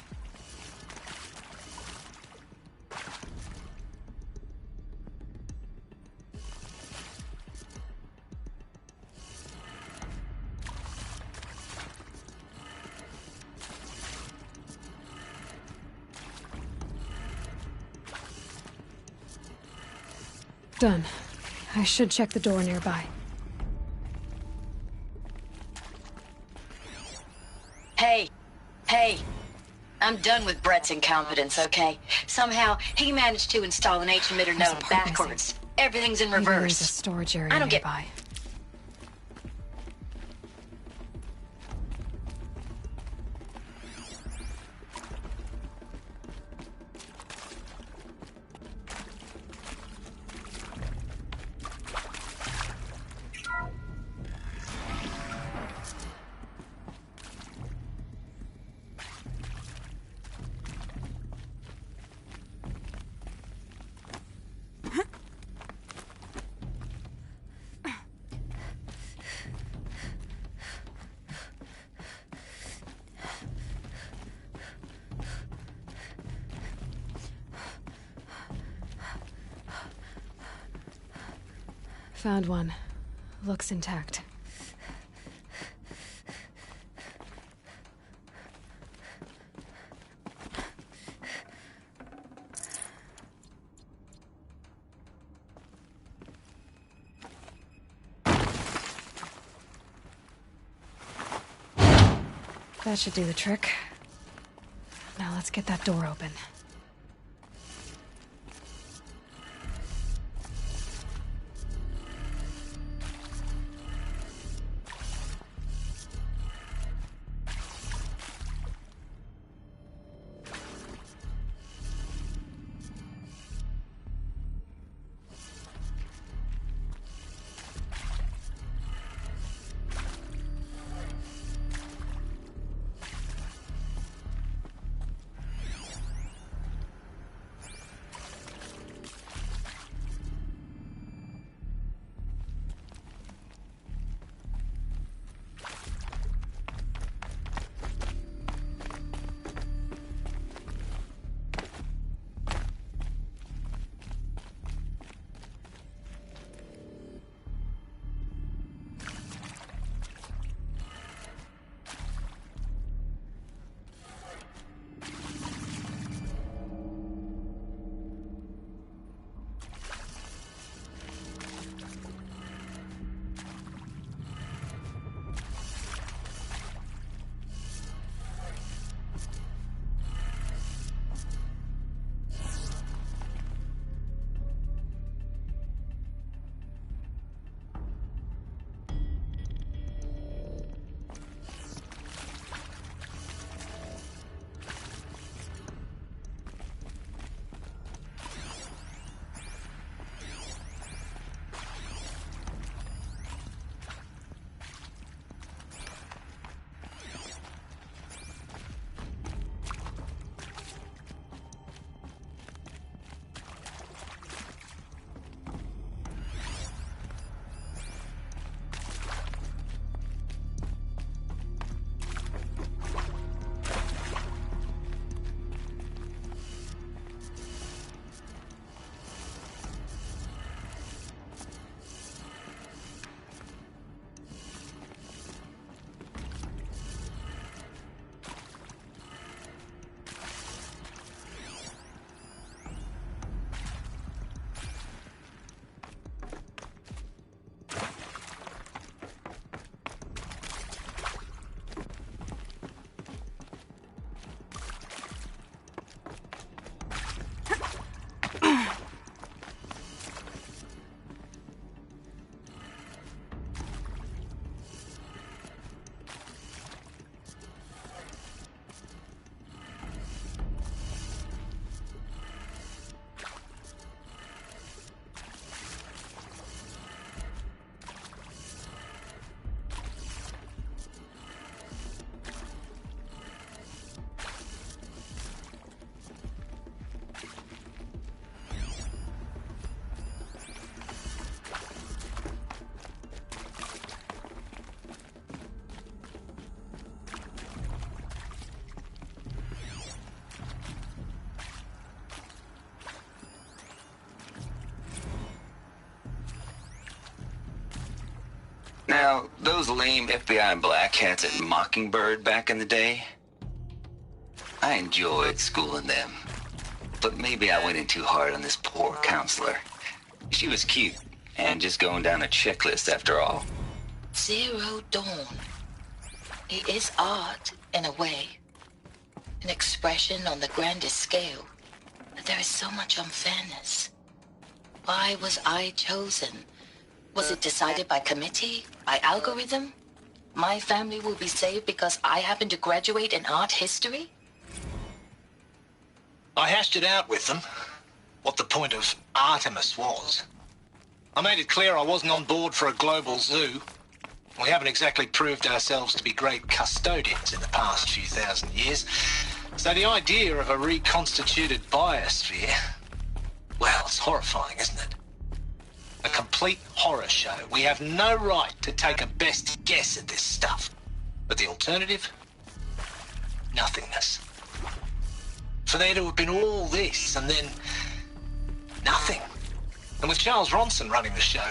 Done. I should check the door nearby. Hey, I'm done with Brett's incompetence, okay? Somehow, he managed to install an H-emitter node backwards. Everything's in Maybe reverse. there's a storage area I don't get... nearby. Found one. Looks intact. That should do the trick. Now let's get that door open. Now, those lame FBI black hats at Mockingbird back in the day, I enjoyed schooling them. But maybe I went in too hard on this poor counselor. She was cute, and just going down a checklist after all. Zero Dawn. It is art, in a way. An expression on the grandest scale. But there is so much unfairness. Why was I chosen? Was it decided by committee? By algorithm? My family will be saved because I happen to graduate in art history? I hashed it out with them, what the point of Artemis was. I made it clear I wasn't on board for a global zoo. We haven't exactly proved ourselves to be great custodians in the past few thousand years. So the idea of a reconstituted biosphere, well, it's horrifying, isn't it? A complete horror show. We have no right to take a best guess at this stuff. But the alternative? Nothingness. For there to have been all this, and then nothing. And with Charles Ronson running the show,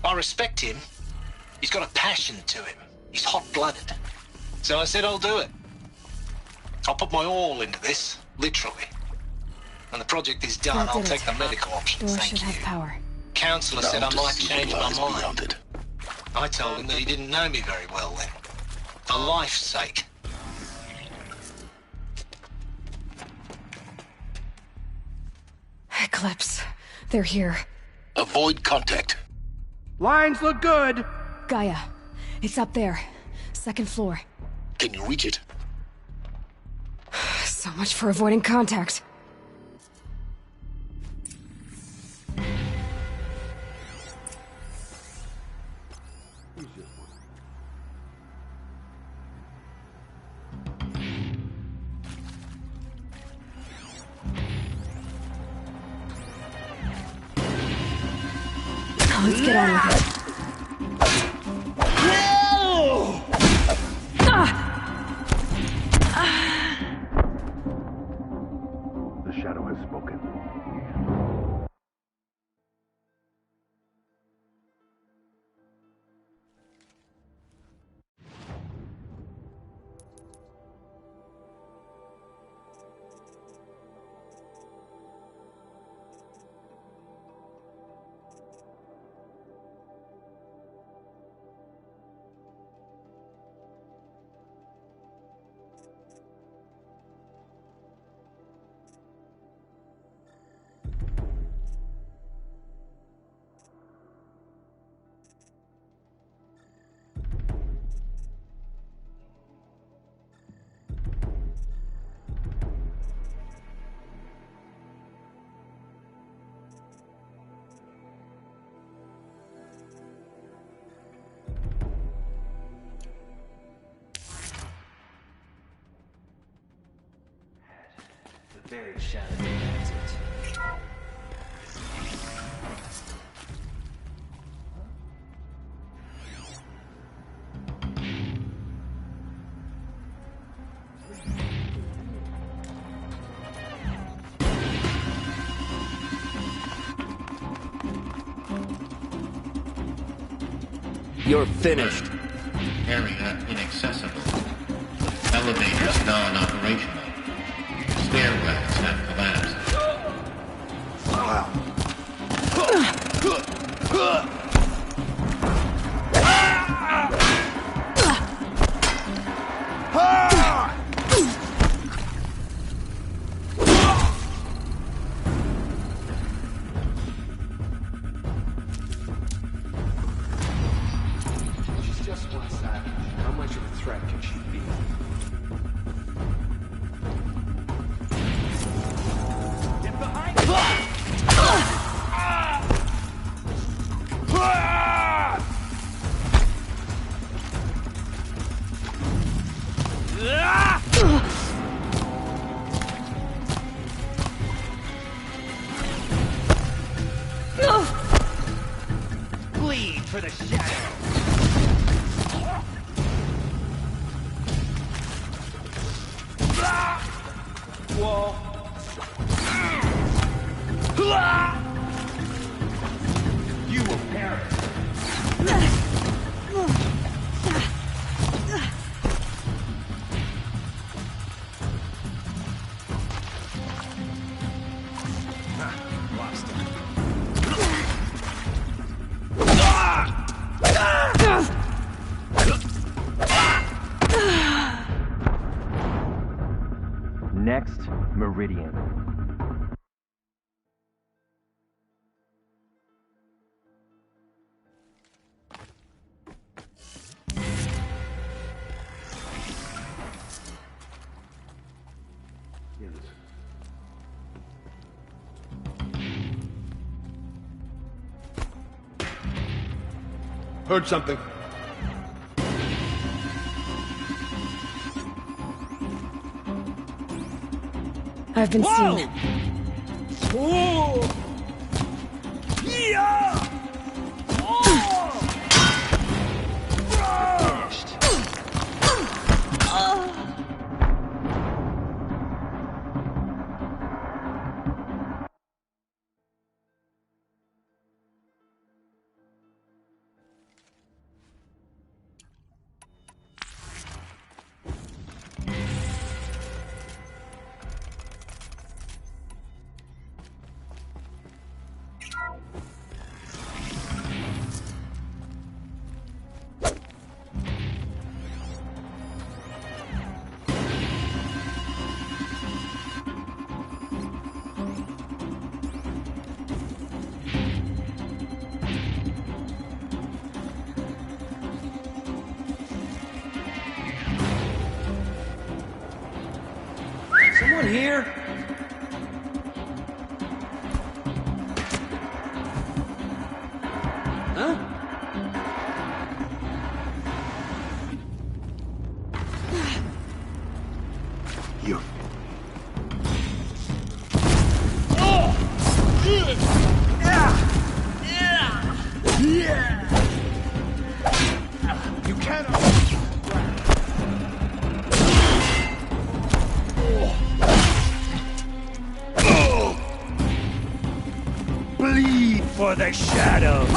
I respect him. He's got a passion to him. He's hot-blooded. So I said I'll do it. I'll put my all into this, literally. When the project is done, I'll take the medical option, Door thank should you. have power. Counselor said I might change my beyond mind. it. I told him that he didn't know me very well then. For life's sake. Eclipse. They're here. Avoid contact. Lines look good. Gaia. It's up there. Second floor. Can you reach it? So much for avoiding contact. Let's get on with it. The shadow has spoken. Very shadowy exit. You're finished. Area inaccessible. Elevators non-operational. Stairwells have collapsed. She's just one side. How much of a threat can she be? Get behind Bleed for the shadow. Wall. You will perish. next meridian. Heard something. I've been seen. Whoa! Yeah! Someone here? Huh? You. You cannot. Bleed for the shadows.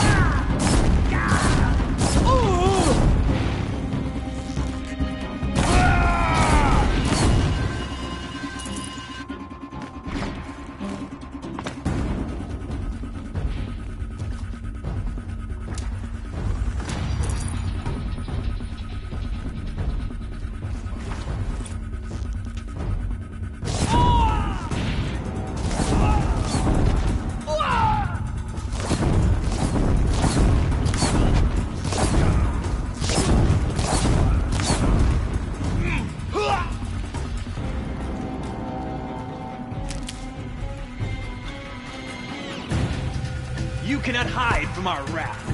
You cannot hide from our wrath.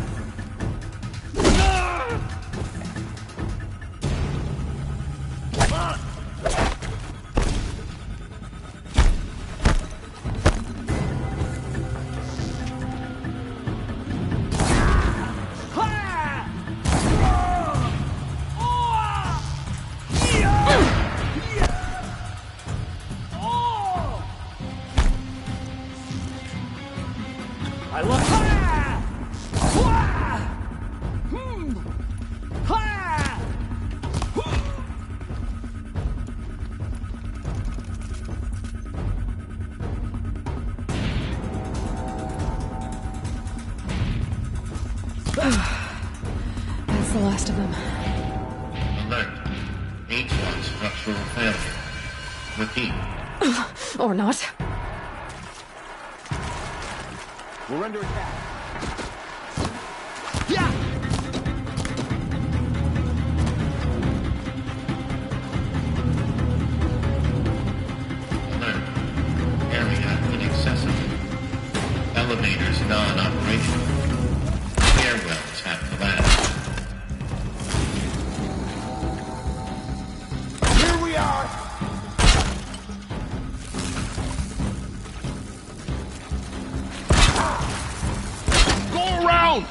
I love. That's the last of them. Alert. H1 structural failure. Repeat. Or not. We're under attack. Alert. Area inaccessible. Elevators non-operational. Stairwells have collapsed. Here we are. Go around.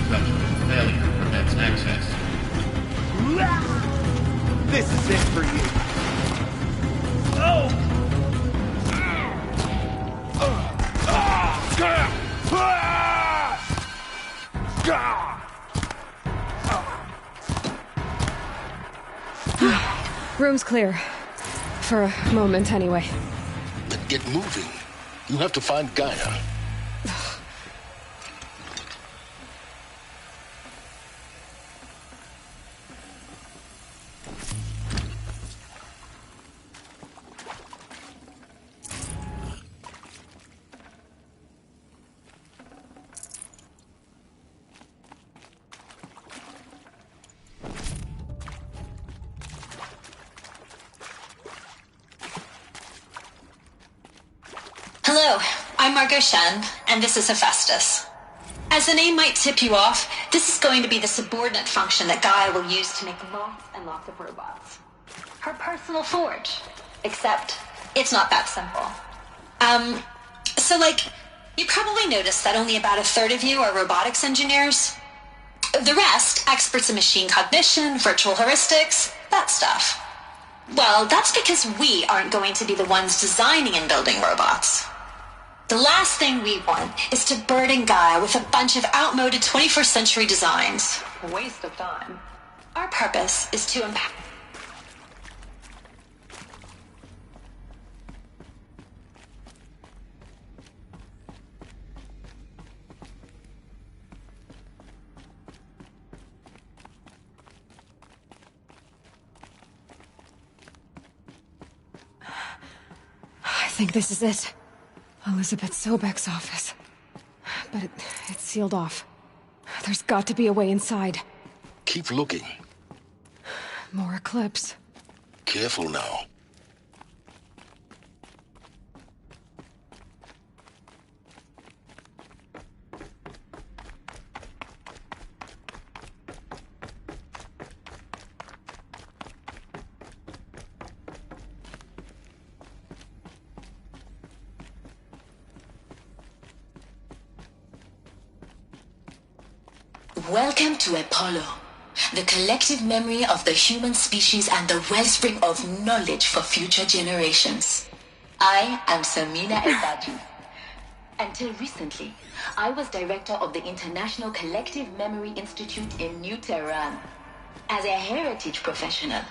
Structural failure prevents access. This is it for you. Room's clear. For a moment, anyway. Then get moving. You have to find Gaia. Hello, I'm Margot Shen, and this is Hephaestus. As the name might tip you off, this is going to be the subordinate function that Gaia will use to make lots and lots of robots. Her personal forge. Except, it's not that simple. You probably noticed that only about a third of you are robotics engineers. The rest, experts in machine cognition, virtual heuristics, that stuff. Well, that's because we aren't going to be the ones designing and building robots. The last thing we want is to burden Gaia with a bunch of outmoded 21st century designs. A waste of time. Our purpose is to empower. I think this is it. Elizabeth Sobek's office. But it's sealed off. There's got to be a way inside. Keep looking. More Eclipse. Careful now. Welcome to Apollo, the collective memory of the human species and the wellspring of knowledge for future generations. I am Samina Ebaju. Until recently, I was director of the International Collective Memory Institute in New Tehran. As a heritage professional,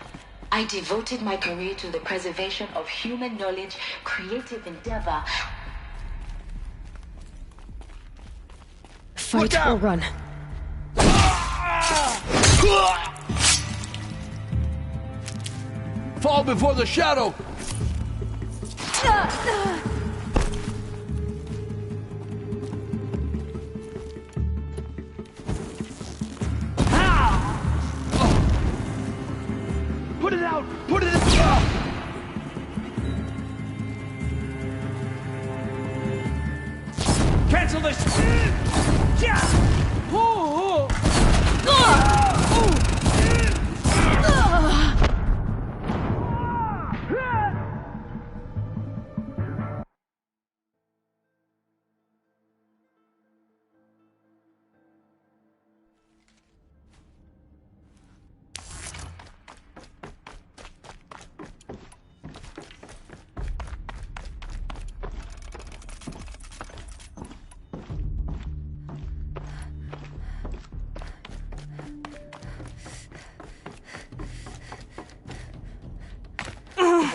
I devoted my career to the preservation of human knowledge, creative endeavor. Fight or run. Fall before the shadow! Put it out! Put it out! Cancel this!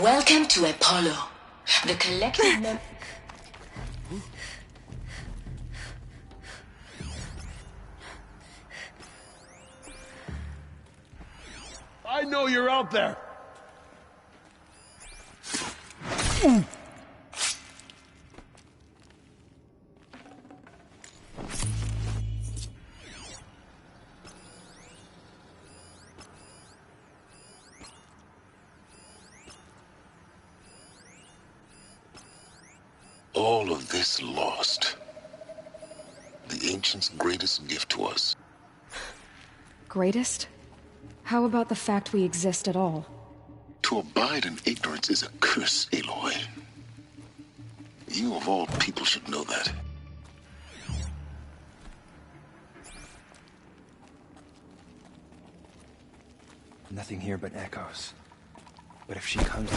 Welcome to Apollo, the collective memory. I know you're out there! All of this lost. The Ancients' greatest gift to us. Greatest? How about the fact we exist at all? To abide in ignorance is a curse, Aloy. You of all people should know that. Nothing here but echoes. But if she comes...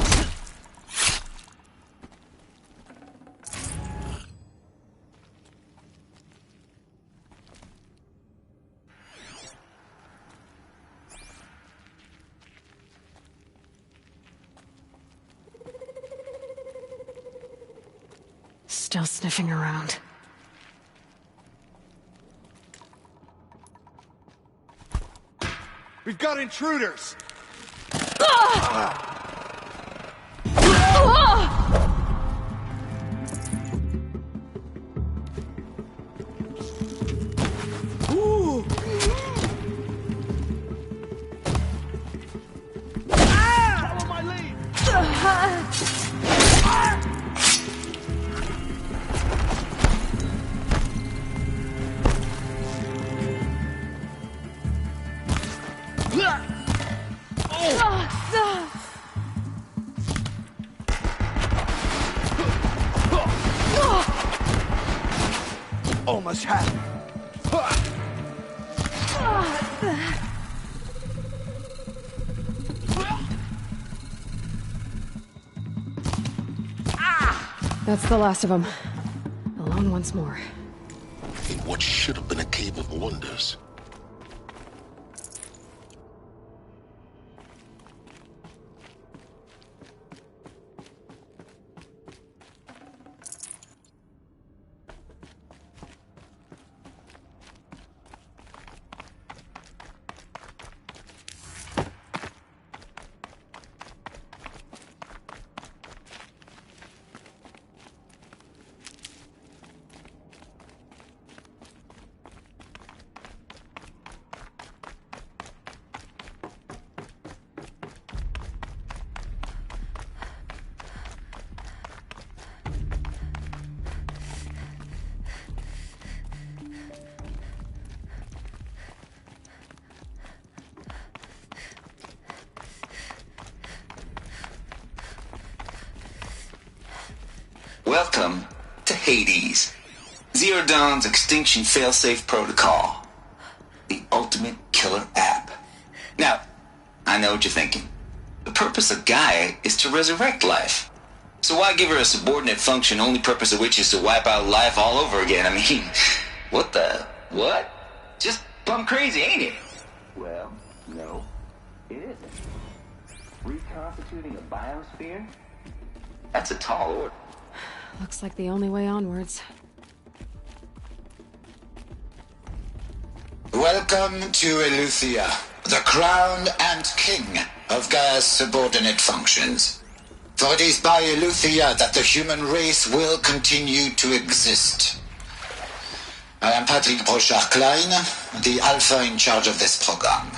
Still sniffing around. We've got intruders! Follow my lead! Almost had it. That's the last of them. Alone once more. In what should have been a cave of wonders. Welcome to Hades. Zero Dawn's extinction failsafe protocol. The ultimate killer app. Now, I know what you're thinking. The purpose of Gaia is to resurrect life. So why give her a subordinate function, only purpose of which is to wipe out life all over again? I mean, what? Just plumb crazy, ain't it? Well, no, it isn't. Reconstituting a biosphere? That's a tall order. Looks like the only way onwards. Welcome to Eleuthia, the crown and king of Gaia's subordinate functions. For it is by Eleuthia that the human race will continue to exist. I am Patrick Brochard-Klein, the Alpha in charge of this program.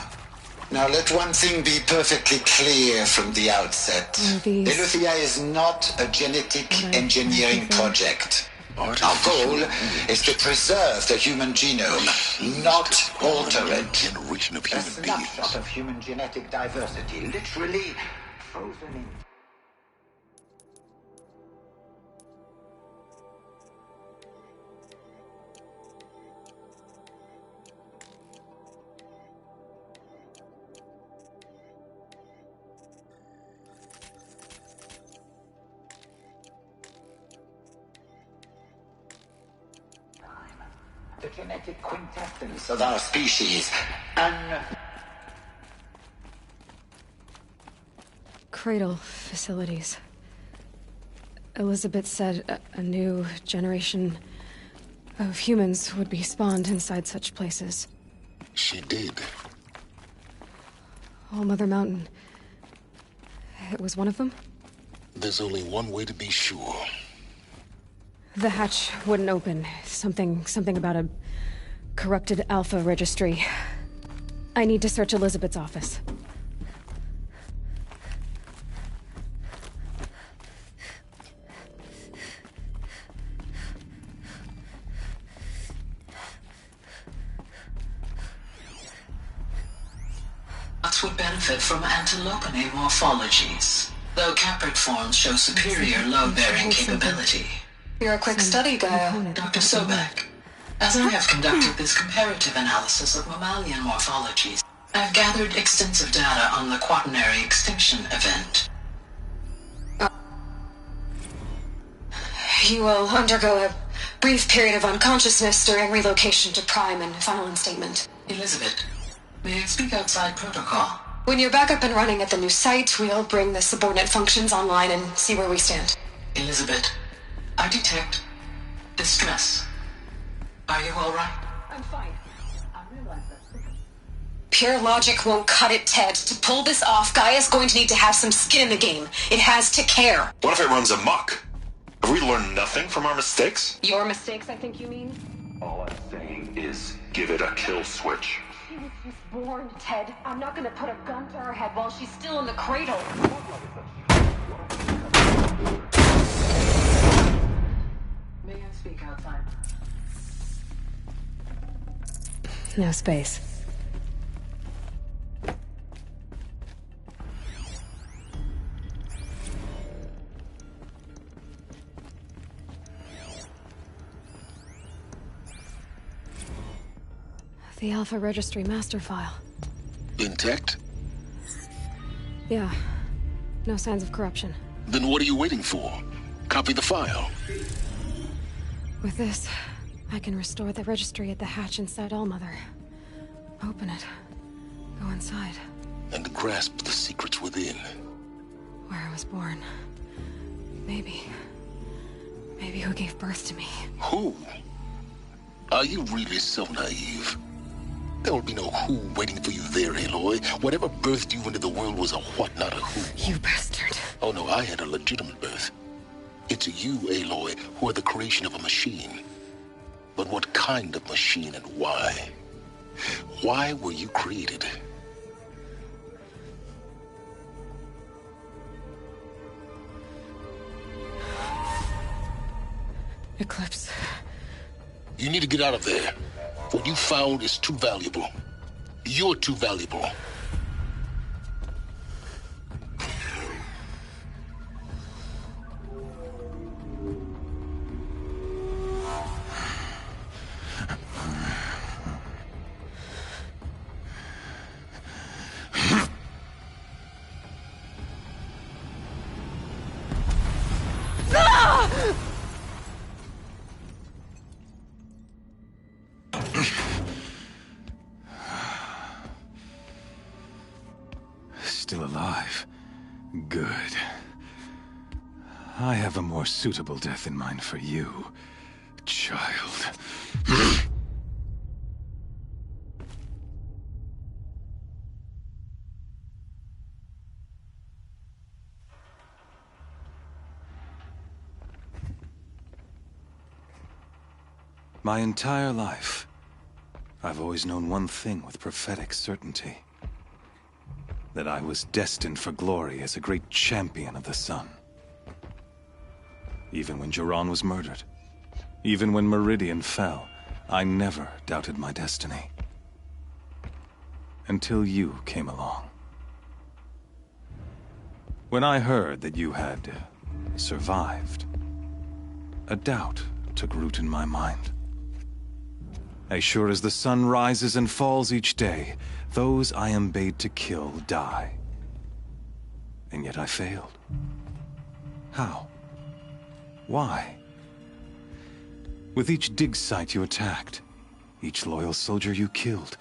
Now let one thing be perfectly clear from the outset. Eleuthia is not a genetic engineering project. Our goal is to preserve the human genome, not alter it. Generation of A human beings. snapshot of human genetic diversity, literally frozen in. The genetic quintessence of our species, Cradle facilities. Elizabeth said a new generation of humans would be spawned inside such places. She did. All Mother Mountain. It was one of them? There's only one way to be sure. The hatch wouldn't open. Something about a corrupted Alpha registry. I need to search Elizabeth's office. Bots would benefit from antilopine morphologies, though caprid forms show superior load-bearing capability. You're a quick study, Gaia. Dr. Sobek, as I have conducted this comparative analysis of mammalian morphologies, I've gathered extensive data on the quaternary extinction event. You will undergo a brief period of unconsciousness during relocation to Prime and final instatement. Elizabeth, may I speak outside protocol? When you're back up and running at the new site, we'll bring the subordinate functions online and see where we stand. Elizabeth, I detect distress. Are you all right? I'm fine. I realize that. Pure logic won't cut it, Ted. To pull this off, Gaia's going to need to have some skin in the game. It has to care. What if it runs amok? Have we learned nothing from our mistakes? Your mistakes, I think you mean? All I'm saying is give it a kill switch. She was just born, Ted. I'm not gonna put a gun to her head while she's still in the cradle. May I speak outside? No space. The Alpha Registry master file. Intact? Yeah. No signs of corruption. Then what are you waiting for? Copy the file. With this, I can restore the registry at the hatch inside Allmother. Open it. Go inside. And grasp the secrets within. Where I was born. Maybe who gave birth to me. Who? Are you really so naive? There will be no who waiting for you there, Aloy. Whatever birthed you into the world was a what, not a who. You bastard. Oh no, I had a legitimate birth. It's you, Aloy, who are the creation of a machine. But what kind of machine and why? Why were you created? Eclipse. You need to get out of there. What you found is too valuable. You're too valuable. Still alive. Good. I have a more suitable death in mind for you, child. My entire life, I've always known one thing with prophetic certainty. That I was destined for glory as a great champion of the sun. Even when Jiran was murdered, even when Meridian fell, I never doubted my destiny. Until you came along. When I heard that you had survived, a doubt took root in my mind. As sure as the sun rises and falls each day, those I am bade to kill die. And yet I failed. How? Why? With each dig site you attacked, each loyal soldier you killed,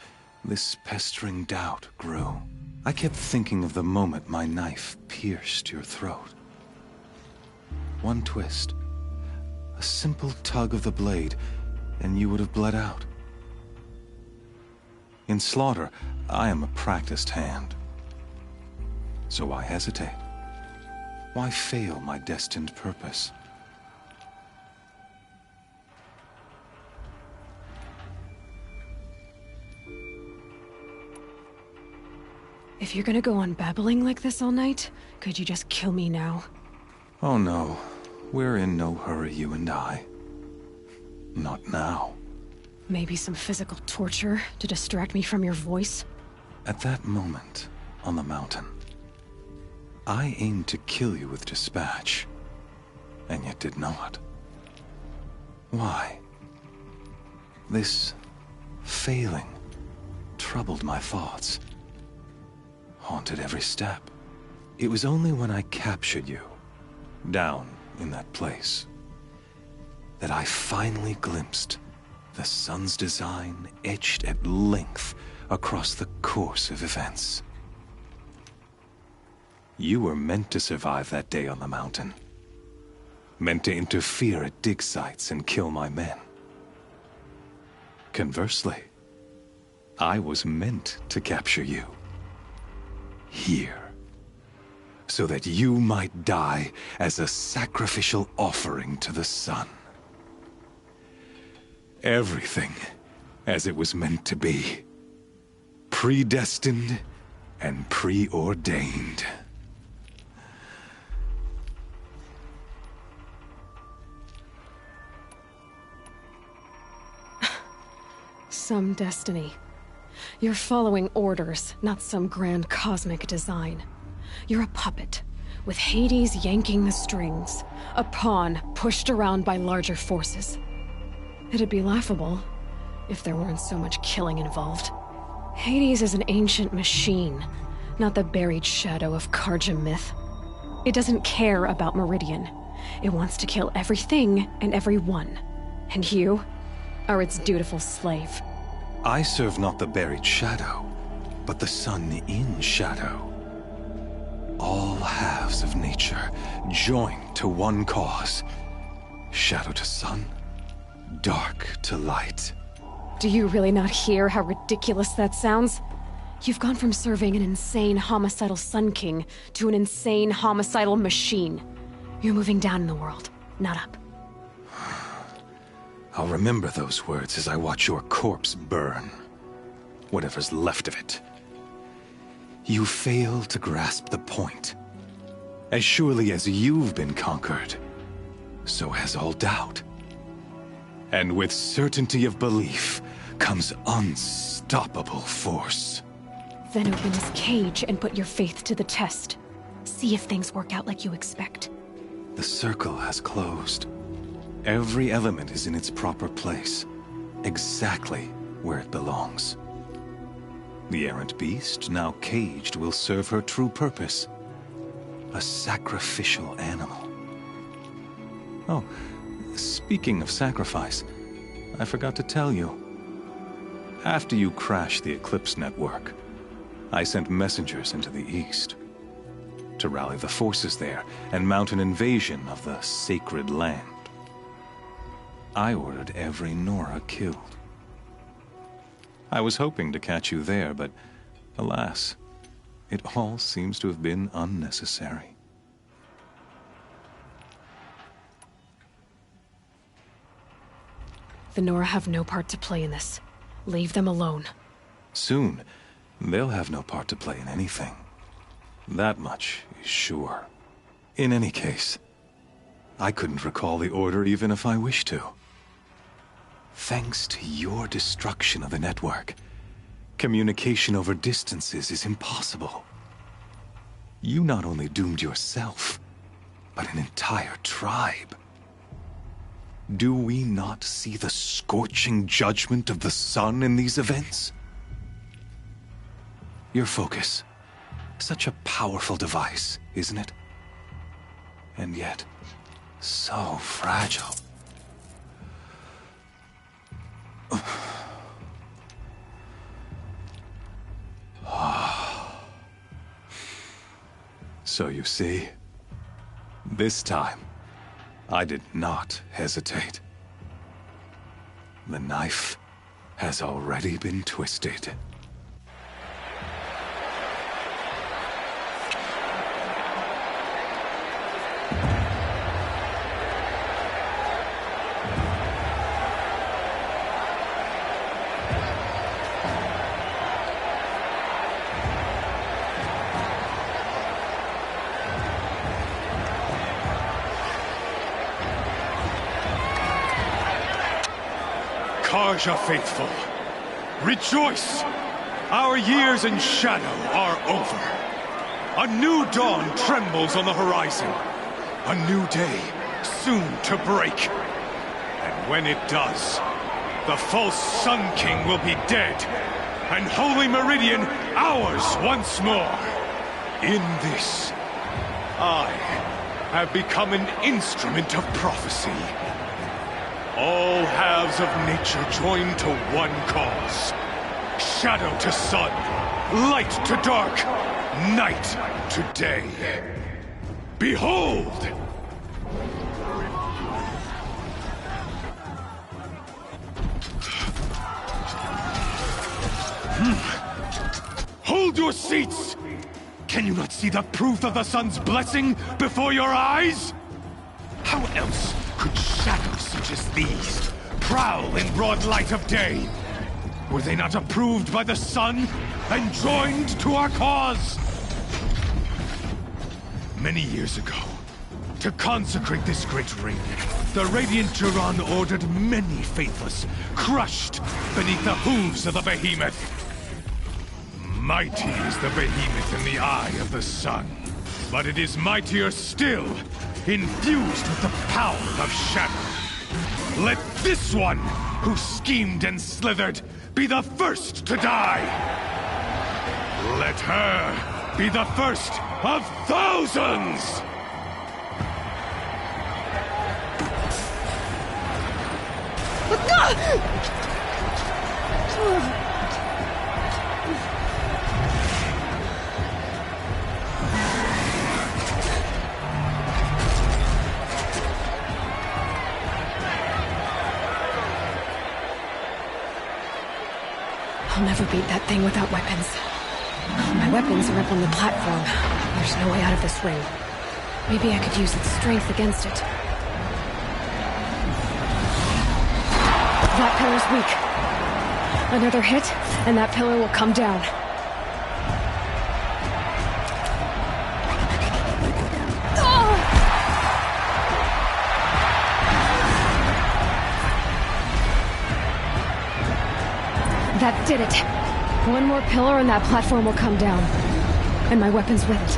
this pestering doubt grew. I kept thinking of the moment my knife pierced your throat. One twist, a simple tug of the blade, and you would have bled out. In slaughter, I am a practiced hand. So why hesitate? Why fail my destined purpose? If you're gonna go on babbling like this all night, could you just kill me now? Oh no, we're in no hurry, you and I. Not now. Maybe some physical torture to distract me from your voice? At that moment, on the mountain, I aimed to kill you with dispatch, and yet did not. Why? This failing troubled my thoughts, haunted every step. It was only when I captured you, down in that place, that I finally glimpsed the sun's design etched at length across the course of events. You were meant to survive that day on the mountain. Meant to interfere at dig sites and kill my men. Conversely, I was meant to capture you. Here. So that you might die as a sacrificial offering to the sun. Everything as it was meant to be. Predestined and preordained. Some destiny. You're following orders, not some grand cosmic design. You're a puppet, with Hades yanking the strings. A pawn pushed around by larger forces. It'd be laughable if there weren't so much killing involved. Hades is an ancient machine, not the buried shadow of Karja myth. It doesn't care about Meridian. It wants to kill everything and everyone. And you are its dutiful slave. I serve not the buried shadow, but the sun in shadow. All halves of nature joined to one cause. Shadow to sun, dark to light. Do you really not hear how ridiculous that sounds? You've gone from serving an insane homicidal Sun King to an insane homicidal machine. You're moving down in the world, not up. I'll remember those words as I watch your corpse burn. Whatever's left of it. You fail to grasp the point. As surely as you've been conquered, so has all doubt. And with certainty of belief comes unstoppable force. Then open this cage and put your faith to the test. See if things work out like you expect. The circle has closed. Every element is in its proper place, exactly where it belongs. The errant beast, now caged, will serve her true purpose. A sacrificial animal. Oh, speaking of sacrifice, I forgot to tell you. After you crashed the Eclipse network, I sent messengers into the east to rally the forces there and mount an invasion of the sacred land. I ordered every Nora killed. I was hoping to catch you there, but alas, it all seems to have been unnecessary. The Nora have no part to play in this. Leave them alone. Soon, they'll have no part to play in anything. That much is sure. In any case, I couldn't recall the order even if I wished to. Thanks to your destruction of the network, communication over distances is impossible. You not only doomed yourself, but an entire tribe. Do we not see the scorching judgment of the sun in these events? Your focus. Such a powerful device, isn't it? And yet, so fragile. So you see, this time, I did not hesitate. The knife has already been twisted. Karja faithful, rejoice! Our years in shadow are over. A new dawn trembles on the horizon. A new day soon to break. And when it does, the false Sun King will be dead, and Holy Meridian ours once more. In this, I have become an instrument of prophecy. All halves of nature joined to one cause. Shadow to sun, light to dark, night to day. Behold! Hold your seats! Can you not see the proof of the sun's blessing before your eyes? How else could shadows such as these prowl in broad light of day? Were they not approved by the sun and joined to our cause? Many years ago, to consecrate this great ring, the Radiant Duran ordered many faithless, crushed beneath the hooves of the behemoth. Mighty is the behemoth in the eye of the sun, but it is mightier still, infused with the power of shadow. Let this one, who schemed and slithered, be the first to die! Let her be the first of thousands! I'll never beat that thing without weapons. My weapons are up on the platform. There's no way out of this ring. Maybe I could use its strength against it. That pillar's weak. Another hit, and that pillar will come down. That did it. One more pillar and that platform will come down. And my weapons with it.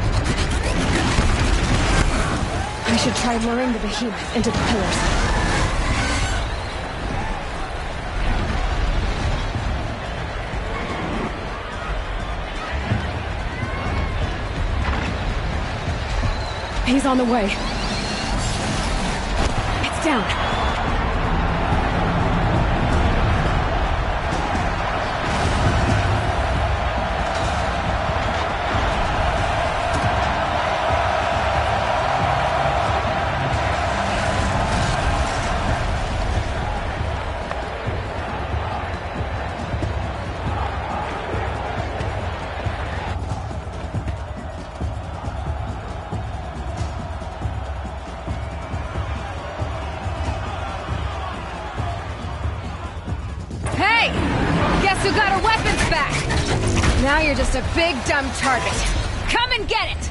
I should try luring the behemoth into the pillars. He's on the way. It's down. Guess who got her weapons back? Now you're just a big, dumb target. Come and get it!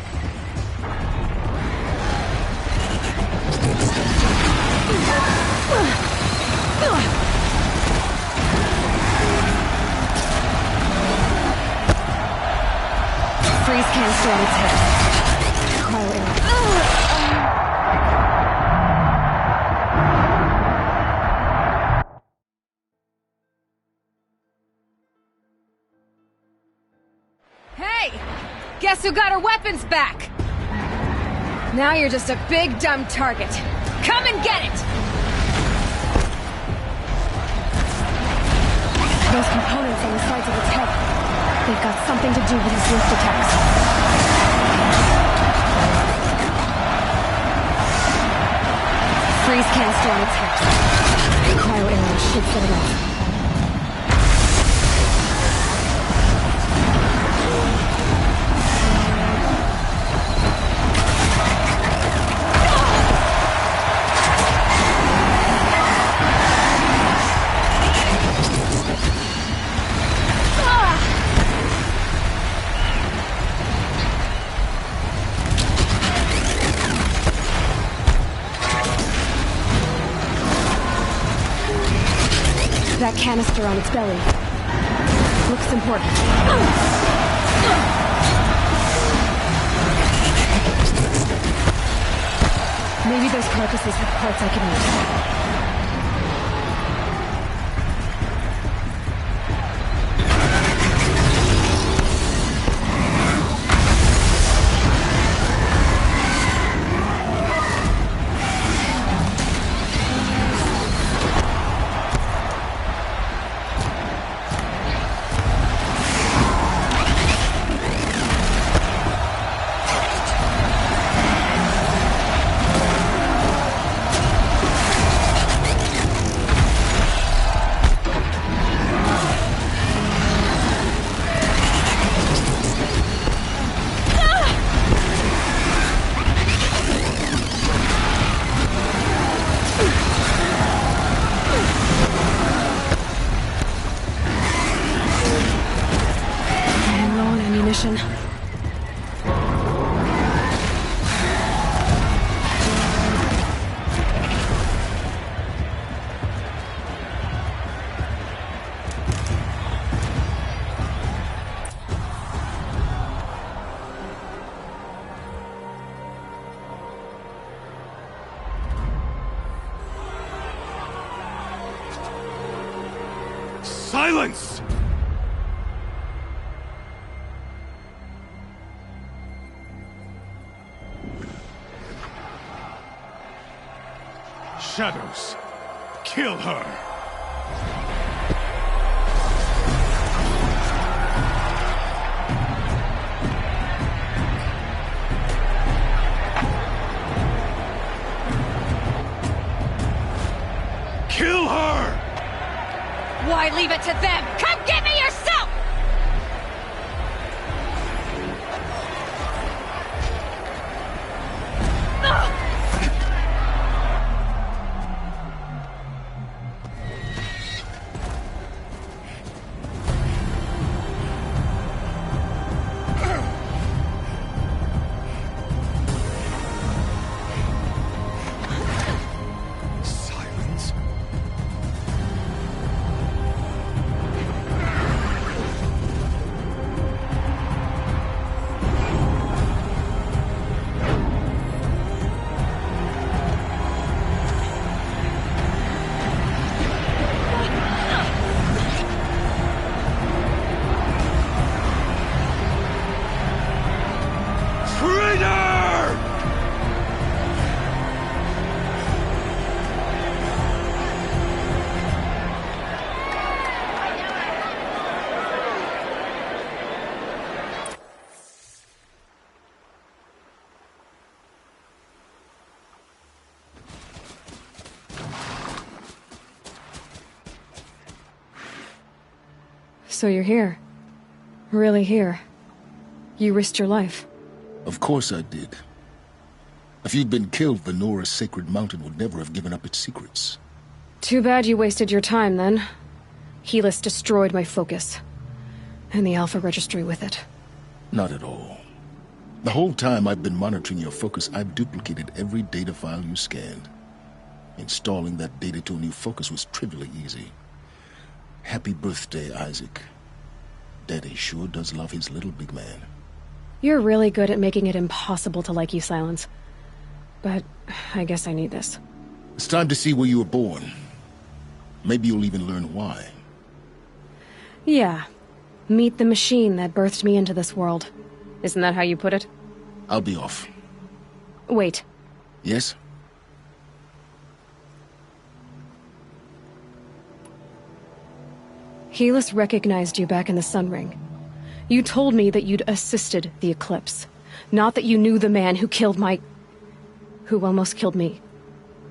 Freeze canister on its head. Cryo arrow. Guess who got her weapons back? Now you're just a big, dumb target. Come and get it! Those components on the sides of its head. They've got something to do with his lift attacks. Freeze canister on its head. Cryo arrow should set it off. That canister on its belly. Looks important. Maybe those carcasses have parts I can use. Silence! Shadows, kill her! Kill her! Why leave it to them? Come get me yourself! Silence? Traitor! So you're here. Really here. You risked your life. Of course I did. If you'd been killed, the Nora's sacred mountain would never have given up its secrets. Too bad you wasted your time, then. Helis destroyed my focus. And the Alpha Registry with it. Not at all. The whole time I've been monitoring your focus, I've duplicated every data file you scanned. Installing that data to a new focus was trivially easy. Happy birthday, Isaac. Daddy sure does love his little big man. You're really good at making it impossible to like you, Silence. But I guess I need this. It's time to see where you were born. Maybe you'll even learn why. Yeah. Meet the machine that birthed me into this world. Isn't that how you put it? I'll be off. Wait. Yes? Helis recognized you back in the Sun Ring. You told me that you'd assisted the Eclipse. Not that you knew the man who killed who almost killed me.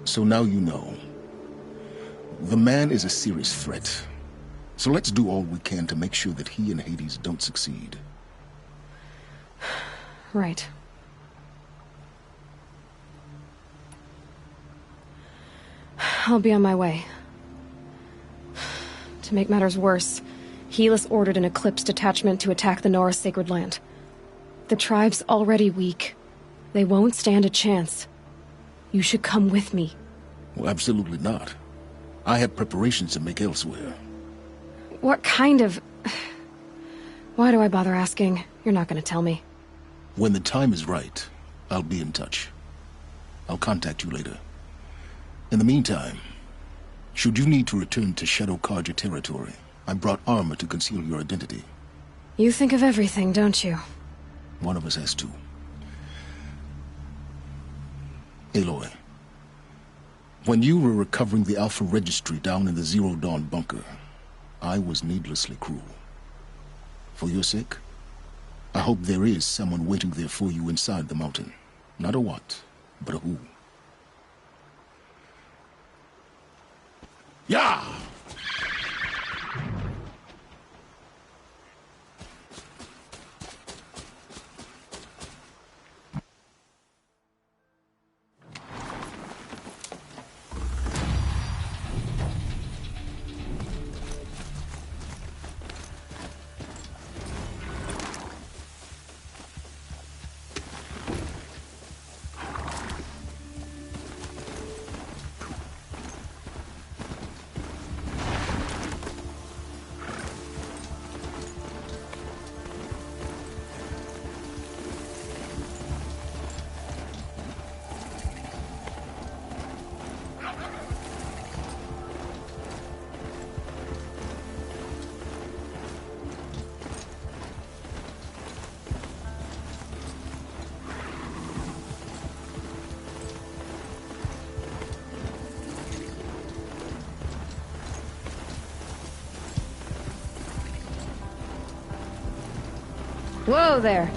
So now you know. The man is a serious threat. So let's do all we can to make sure that he and Hades don't succeed. Right. I'll be on my way. To make matters worse, Helis ordered an Eclipse detachment to attack the Nora's sacred land. The tribe's already weak. They won't stand a chance. You should come with me. Well, absolutely not. I have preparations to make elsewhere. What kind of... Why do I bother asking? You're not going to tell me. When the time is right, I'll be in touch. I'll contact you later. In the meantime, should you need to return to Shadow Karja territory, I brought armor to conceal your identity. You think of everything, don't you? One of us has to. Aloy, when you were recovering the Alpha Registry down in the Zero Dawn bunker, I was needlessly cruel. For your sake, I hope there is someone waiting there for you inside the mountain. Not a what, but a who. Yeah! Whoa there.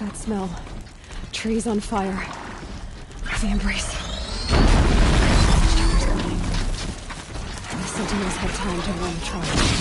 That smell. Trees on fire. The embrace. The Sentinels had time to run the trial.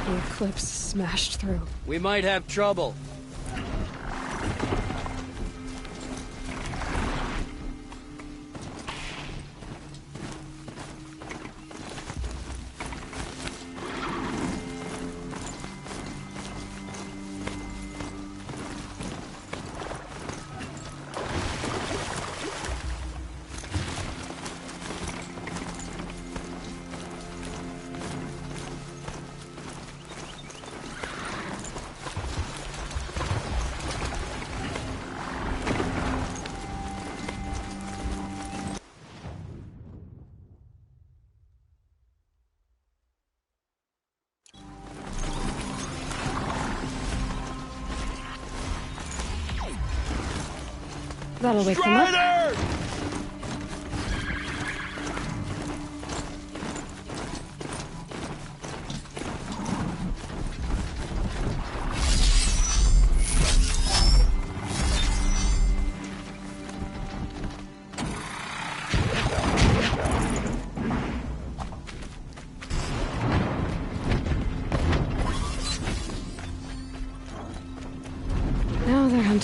The eclipse smashed through. We might have trouble. That'll wake them up.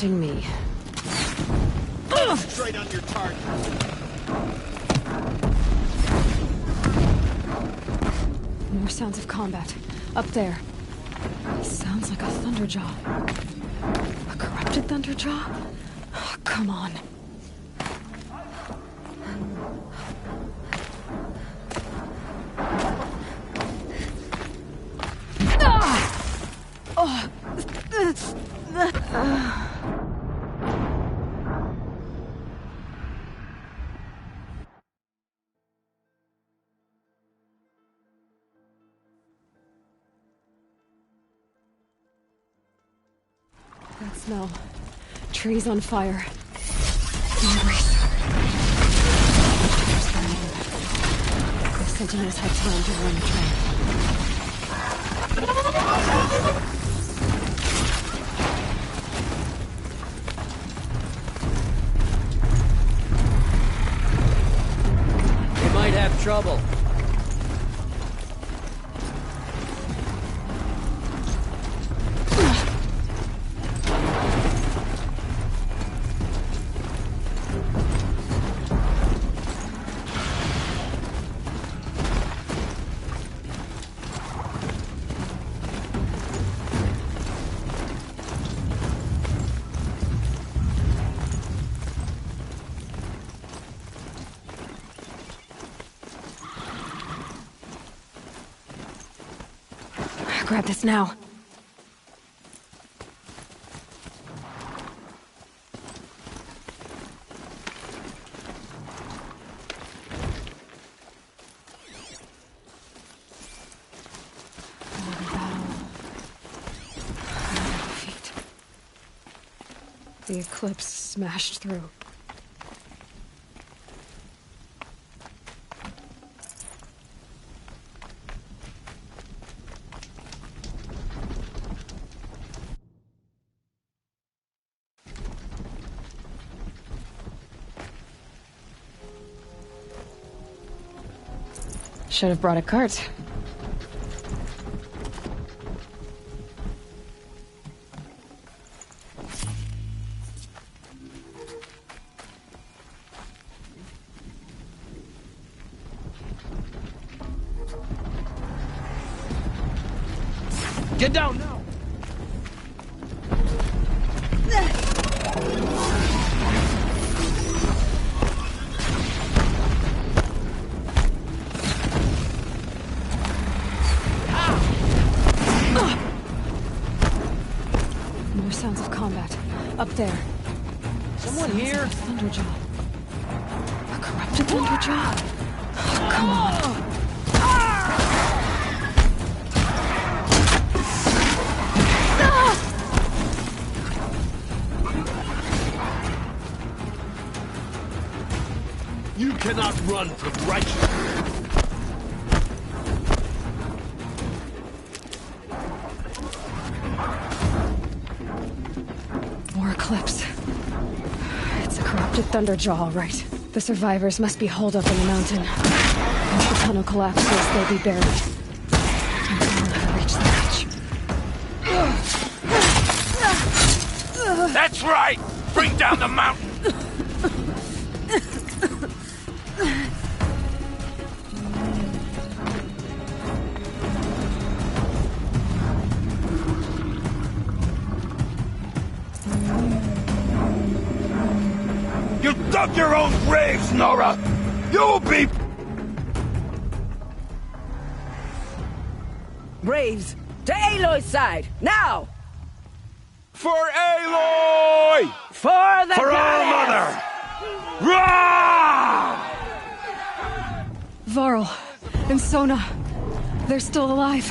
counting me. Straight on your target. More sounds of combat. Up there. Sounds like a Thunderjaw. A corrupted Thunderjaw? Oh, come on. That smell. Trees on fire. Memories. The Sentinels had time to run the train. We might have trouble. Grab this now. Feet. The eclipse smashed through. Should have brought a cart. Get down now! More sounds of combat. Up there. Someone here? Thunderjaw. A corrupted Thunderjaw? Oh, come on. You cannot run from righteousness. More eclipse. It's a corrupted Thunderjaw, all right. The survivors must be holed up in the mountain. Once the tunnel collapses, they'll be buried. I don't know how to reach the hatch. That's right! Bring down the mountain! You dug your own graves, Nora! You'll be... Braves, to Aloy's side, now! For Aloy! For the For our goddess! mother! Rah! Varl and Sona, they're still alive.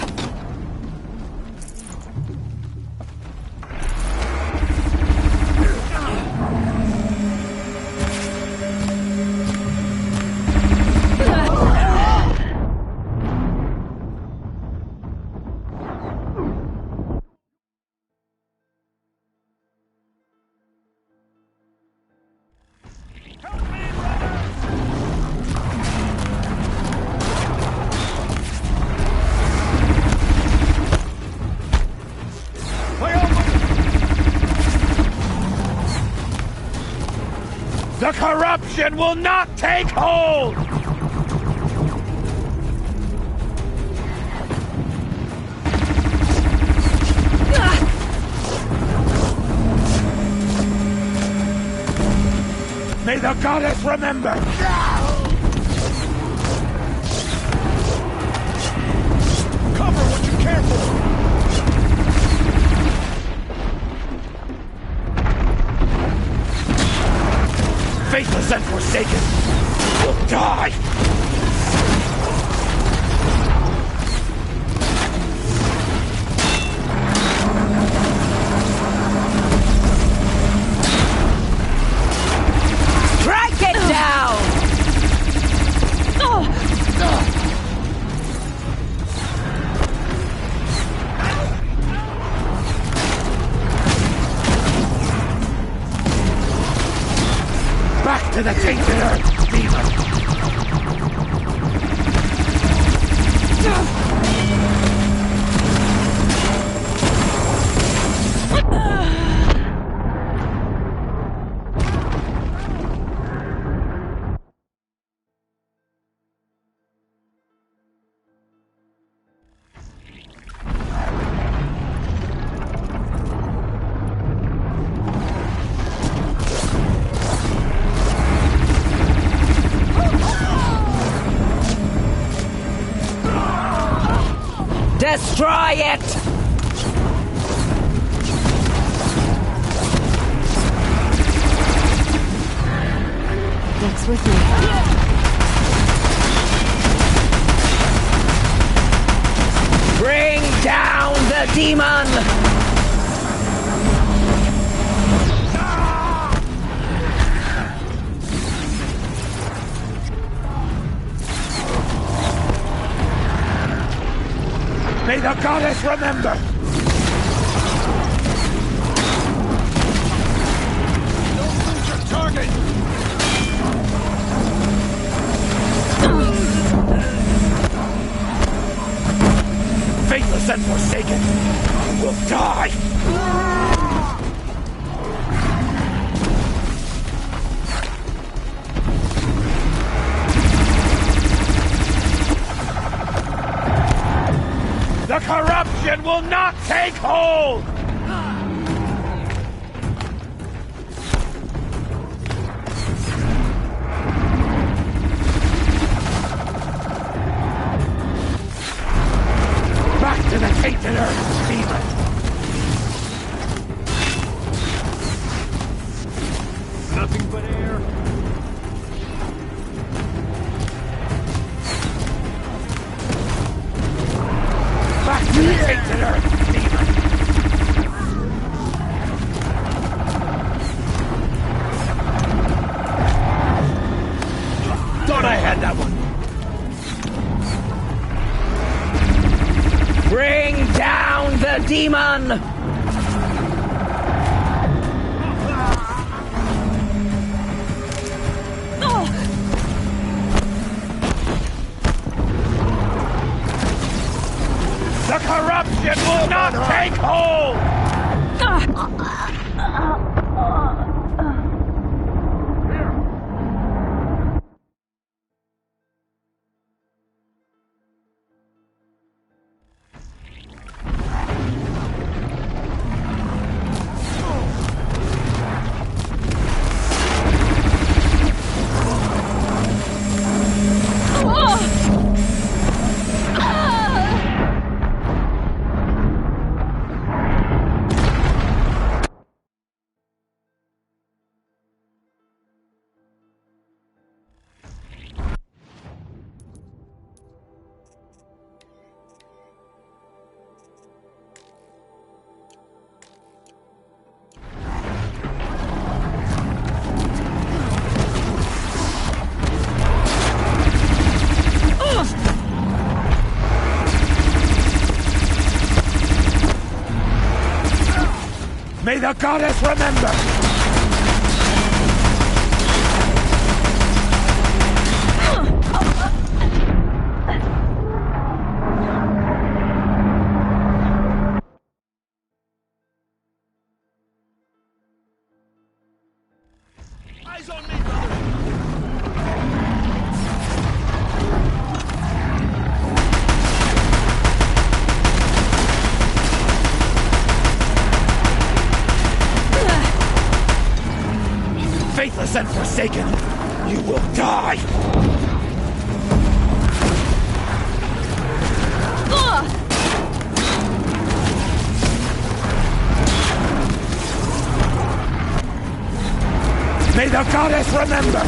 corruption will not take hold! May the goddess remember! Cover what you care for! Faithless and forsaken will die! Strike it down! Back to the tainted earth, demon! Destroy it! Looks with me. Bring down the demon! May the goddess remember! Don't lose your target! Faithless and forsaken will die! The corruption will not take hold! Back to the tainted earth, demon! Nothing but air. Back to the tainted earth, demon! Thought I had that one! Bring down the demon! The corruption will not take hold! May the goddess remember! Eyes on me, brother! Faithless and forsaken, you will die! May the goddess remember!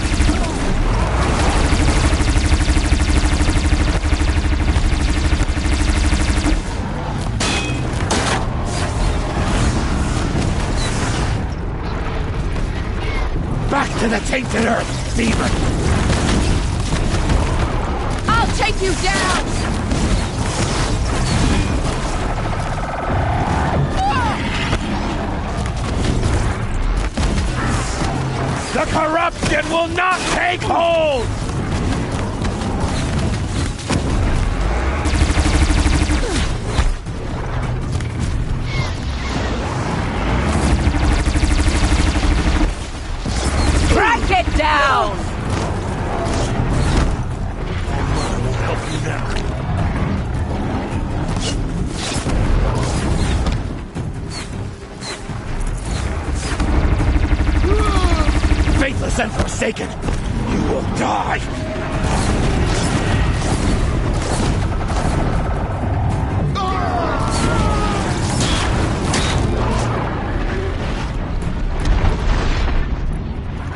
Back to the tainted earth, demon! I'll take you down! The corruption will not take hold! Track it down! I won't help you now. Faithless and forsaken, you will die!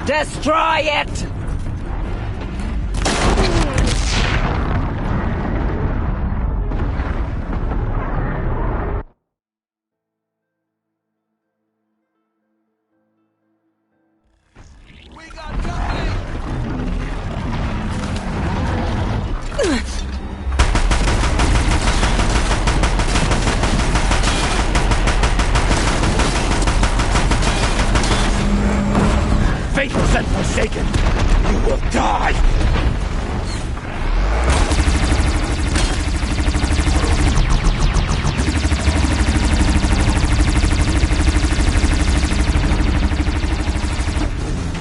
Destroy it! Faithless and forsaken, you will die!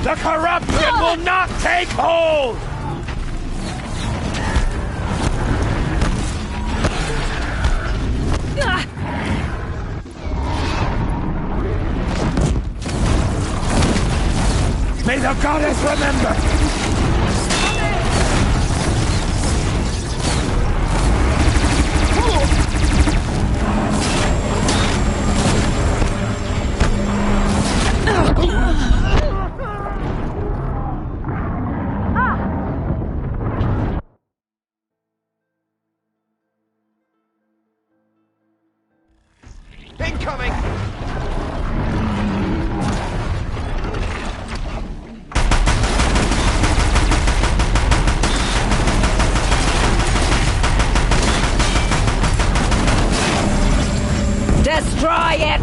The corruption will not take hold! May the goddess remember! Incoming! Destroy it!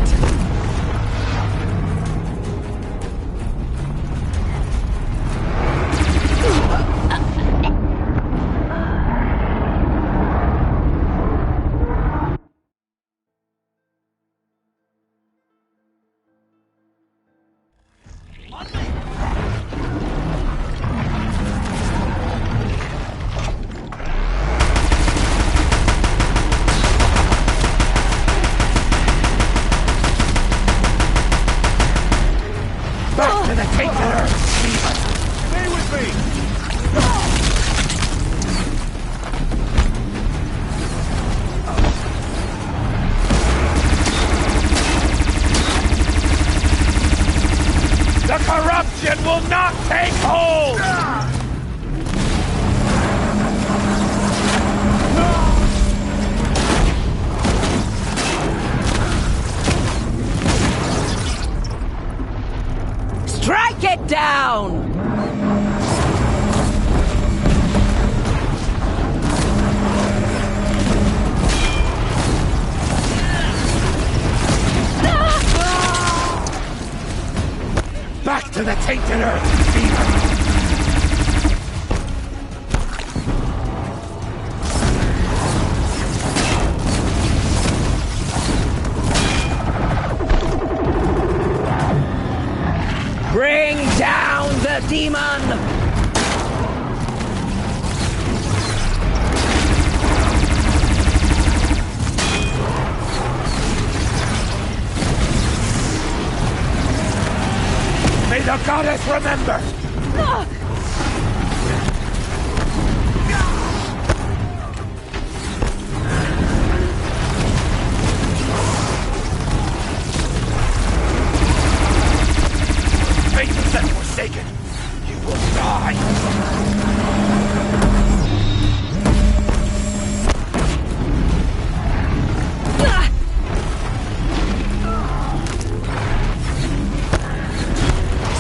Back to the tainted earth, demon! Stay with me! The corruption will not take hold! Strike it down! Back to the tainted earth, demon! Bring down the demon! May the the goddess remember! Faithless and forsaken, you will die!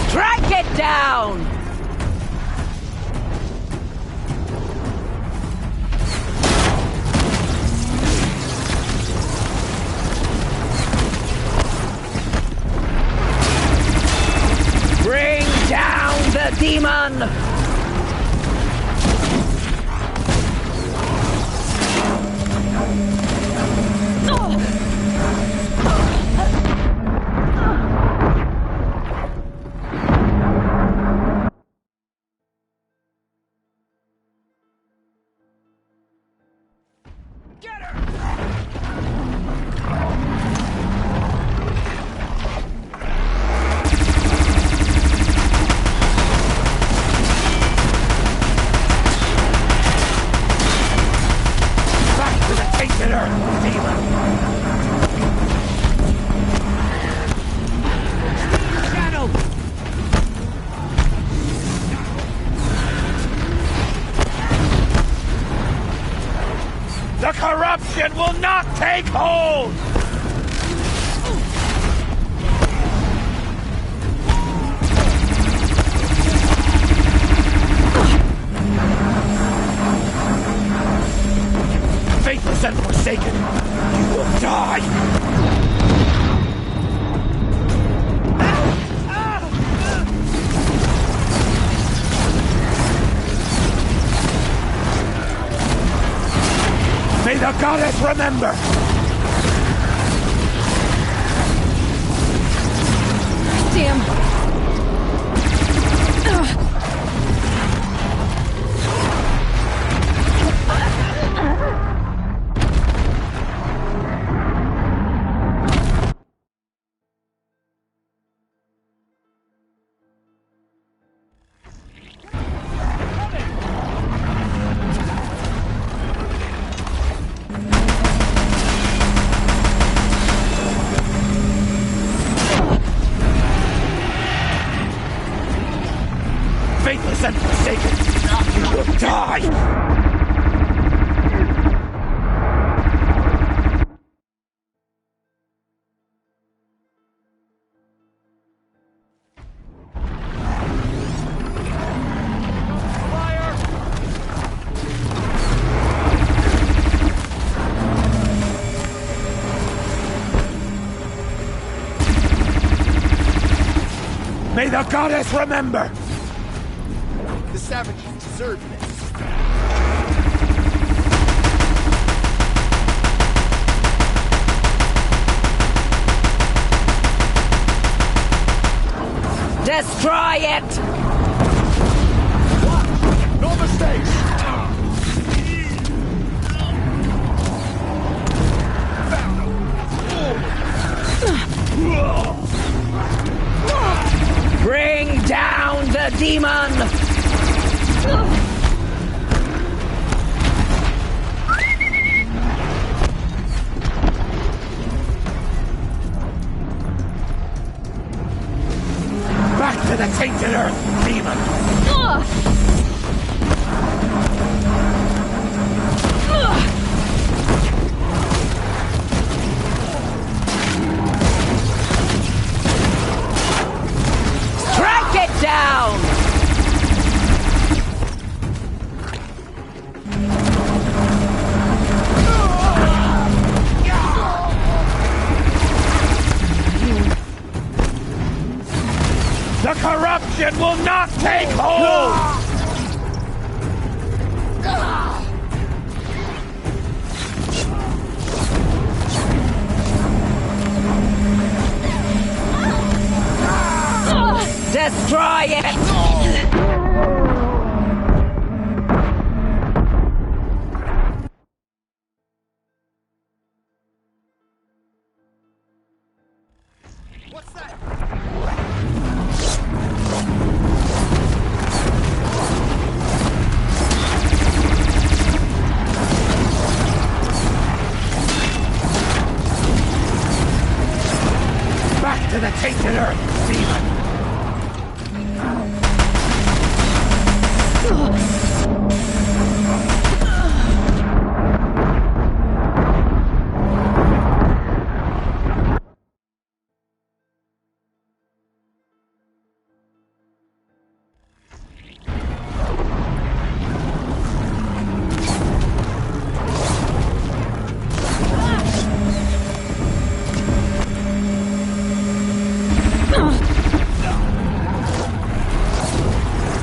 Strike it down! Bring down the demon! The corruption will not take hold! Faithless and forsaken, you will die! May the goddess remember! Damn. Faithless and forsaken, you will die! May the goddess remember! The savages deserve this. Destroy it! Watch! No mistakes! Bring down the demon! Back to the tainted earth, demon! Strike it down! The corruption will not take hold! Destroy it! What's that? the tainted earth, demon!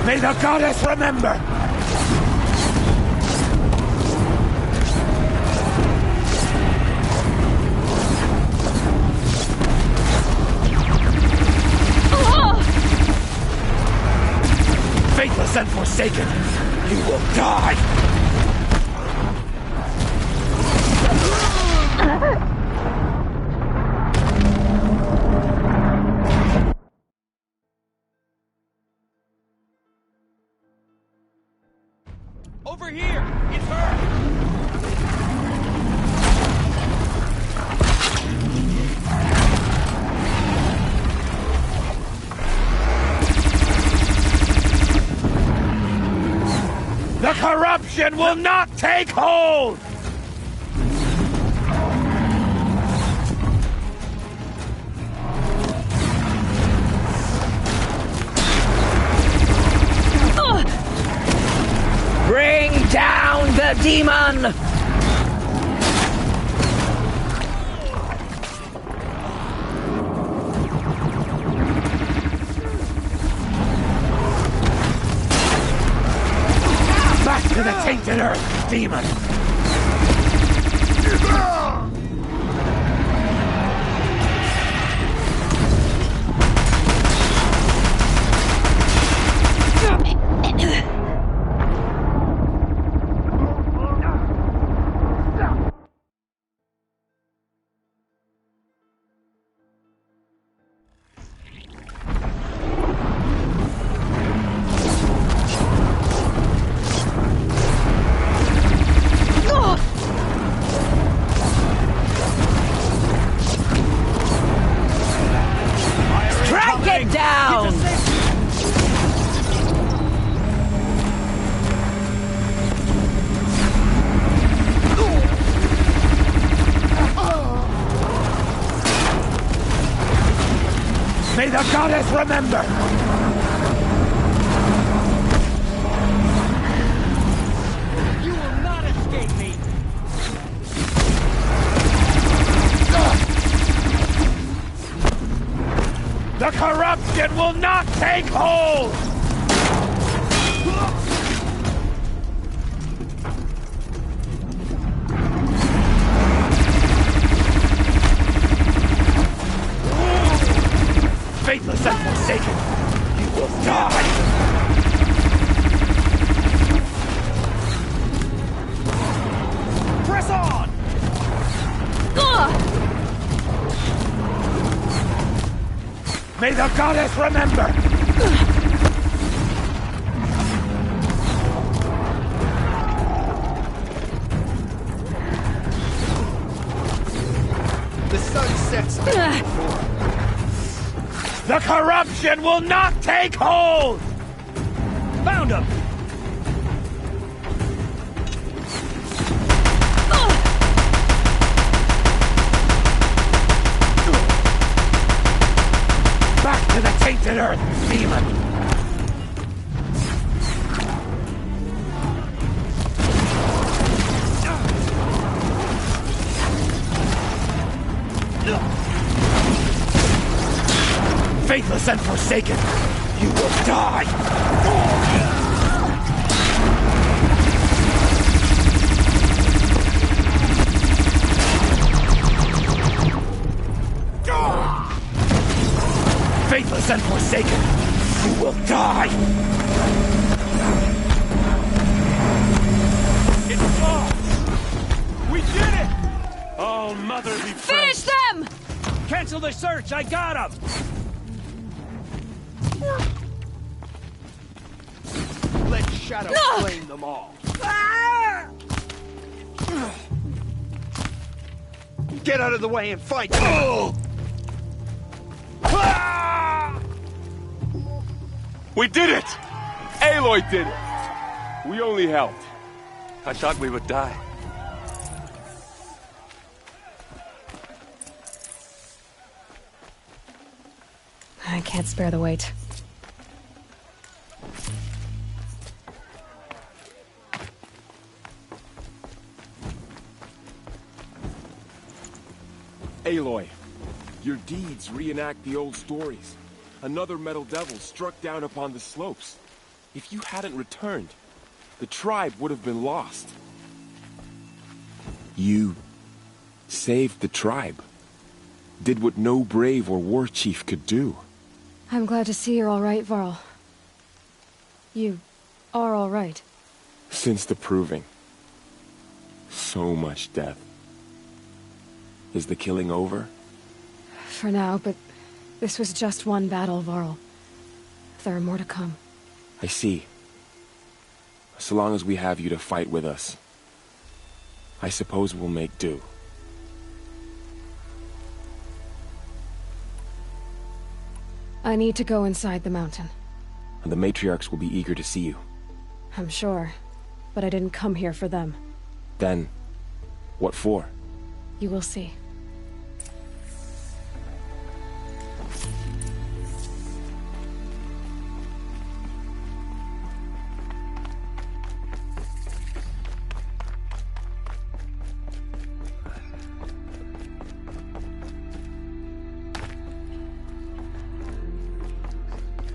May the goddess remember! Faithless and forsaken, you will die! Over here! It's her! The corruption will not take hold! Bring down the demon! Back to the tainted earth, demon! Get down! May the goddess remember! You will not escape me! The corruption will not take hold! Faithless and forsaken, you will die! Press on! May the goddess remember! The sun sets before. The corruption will not take hold! Found him! Back to the tainted earth, demon! Faithless and forsaken, you will die! Faithless and forsaken, you will die! It's lost! We did it! Oh, mother be Finish praised. them! Cancel the search, I got him! Let Shadow claim them all. Get out of the way and fight! We did it! Aloy did it! We only helped. I thought we would die. I can't spare the weight. Aloy, your deeds reenact the old stories. Another metal devil struck down upon the slopes. If you hadn't returned, the tribe would have been lost. You saved the tribe. Did what no brave or war chief could do. I'm glad to see you're all right, Varl. You are all right. Since the Proving. So much death. Is the killing over? For now, but this was just one battle, Varl. There are more to come. I see. So long as we have you to fight with us, I suppose we'll make do. I need to go inside the mountain. The matriarchs will be eager to see you. I'm sure, but I didn't come here for them. Then, what for? You will see.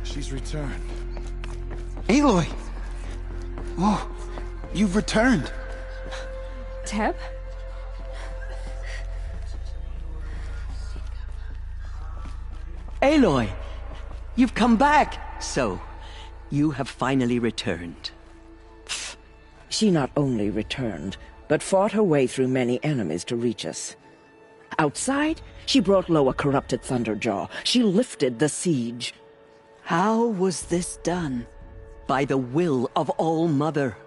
She's returned. Aloy! Oh, you've returned. Teb? Aloy! You've come back! So, you have finally returned. She not only returned, but fought her way through many enemies to reach us. Outside, she brought low a corrupted Thunderjaw. She lifted the siege. How was this done? By the will of All-Mother.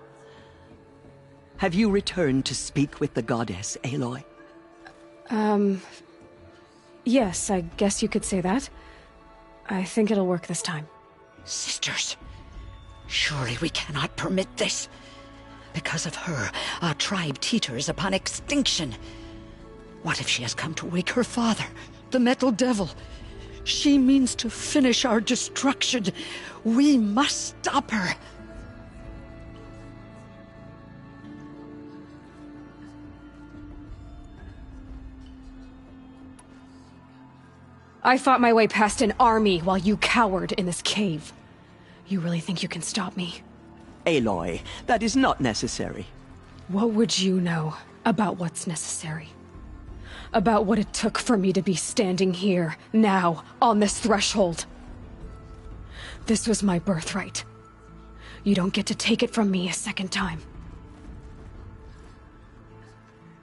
Have you returned to speak with the goddess, Aloy? Yes, I guess you could say that. I think it'll work this time. Sisters, surely we cannot permit this. Because of her, our tribe teeters upon extinction. What if she has come to wake her father, the Metal Devil? She means to finish our destruction. We must stop her. I fought my way past an army while you cowered in this cave. You really think you can stop me? Aloy, that is not necessary. What would you know about what's necessary? About what it took for me to be standing here, now, on this threshold. This was my birthright. You don't get to take it from me a second time.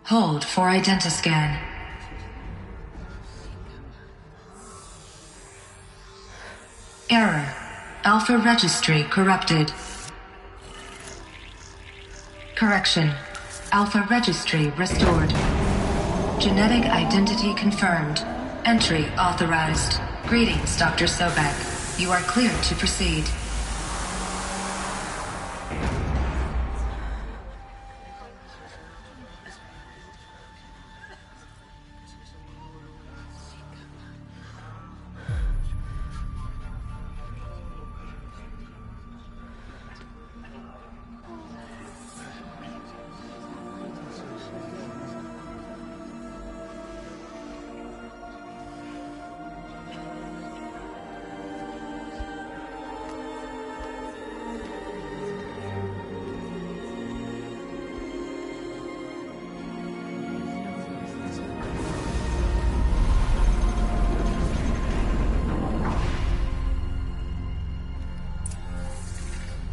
Hold for identiscan. Error. Alpha registry corrupted. Correction. Alpha registry restored. Genetic identity confirmed. Entry authorized. Greetings, Dr. Sobek. You are cleared to proceed.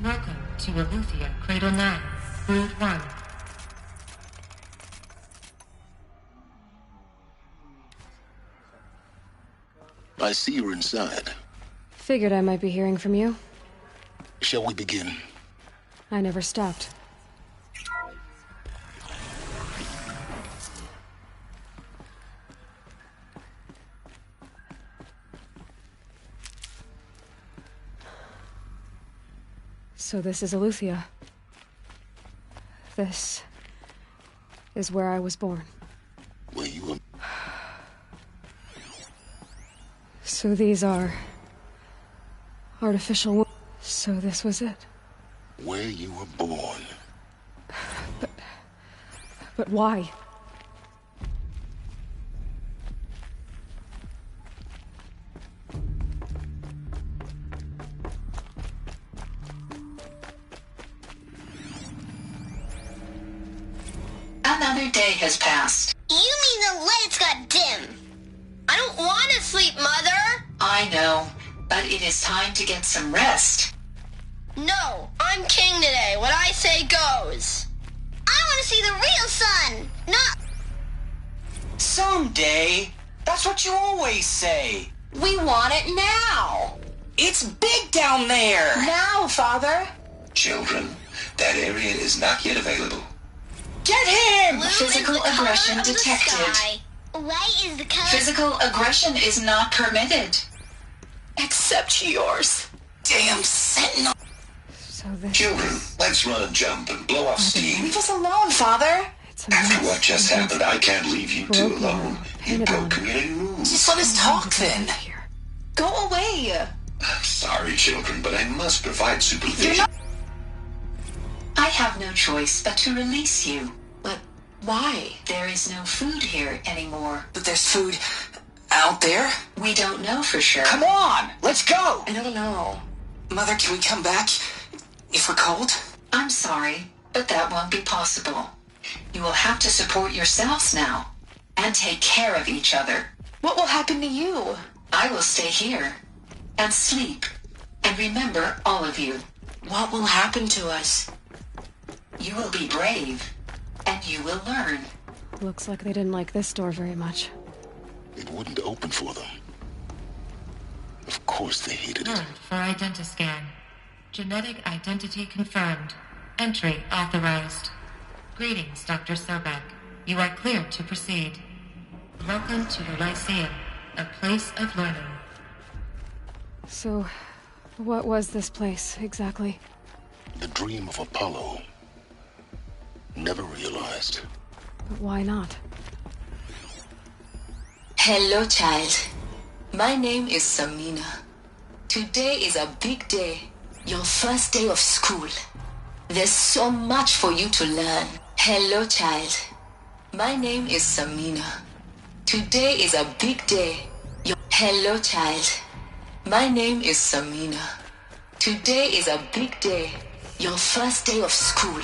Welcome to Aletheia Cradle 9, Brood 1. I see you're inside. Figured I might be hearing from you. Shall we begin? I never stopped. So this is Eleuthia. This is where I was born. Where you were... So these are... artificial... So this was it. Where you were born. But why? Another day has passed. You mean the lights got dim? I don't want to sleep, Mother! I know, but it is time to get some rest. No, I'm king today. What I say goes. I want to see the real sun, not... Someday. That's what you always say. We want it now. It's big down there. Now, Father. Children, that area is not yet available. Get him! Physical aggression detected. White is the color... Physical aggression is not permitted. Except yours. Damn sentinel. So this... Children, let's run and jump and blow off steam. Leave us alone, Father. After what just happened, I can't leave you two alone. You broke community rules. Just let us talk then. Go away. I'm sorry, children, but I must provide supervision. I have no choice but to release you. But why? There is no food here anymore. But there's food out there? We don't know for sure. Come on, let's go! I don't know. Mother, can we come back if we're cold? I'm sorry, but that won't be possible. You will have to support yourselves now, and take care of each other. What will happen to you? I will stay here, and sleep, and remember all of you. What will happen to us? You will be brave, and you will learn. Looks like they didn't like this door very much. It wouldn't open for them. Of course they hated it. For identiscan. Genetic identity confirmed. Entry authorized. Greetings, Dr. Sobek. You are cleared to proceed. Welcome to the Lyceum, a place of learning. So, what was this place, exactly? The dream of Apollo. Never realized. But why not? Hello, child. My name is Samina. Today is a big day. Your first day of school. There's so much for you to learn. Hello, child. My name is Samina. Today is a big day. Hello, child. My name is Samina. Today is a big day. Your first day of school.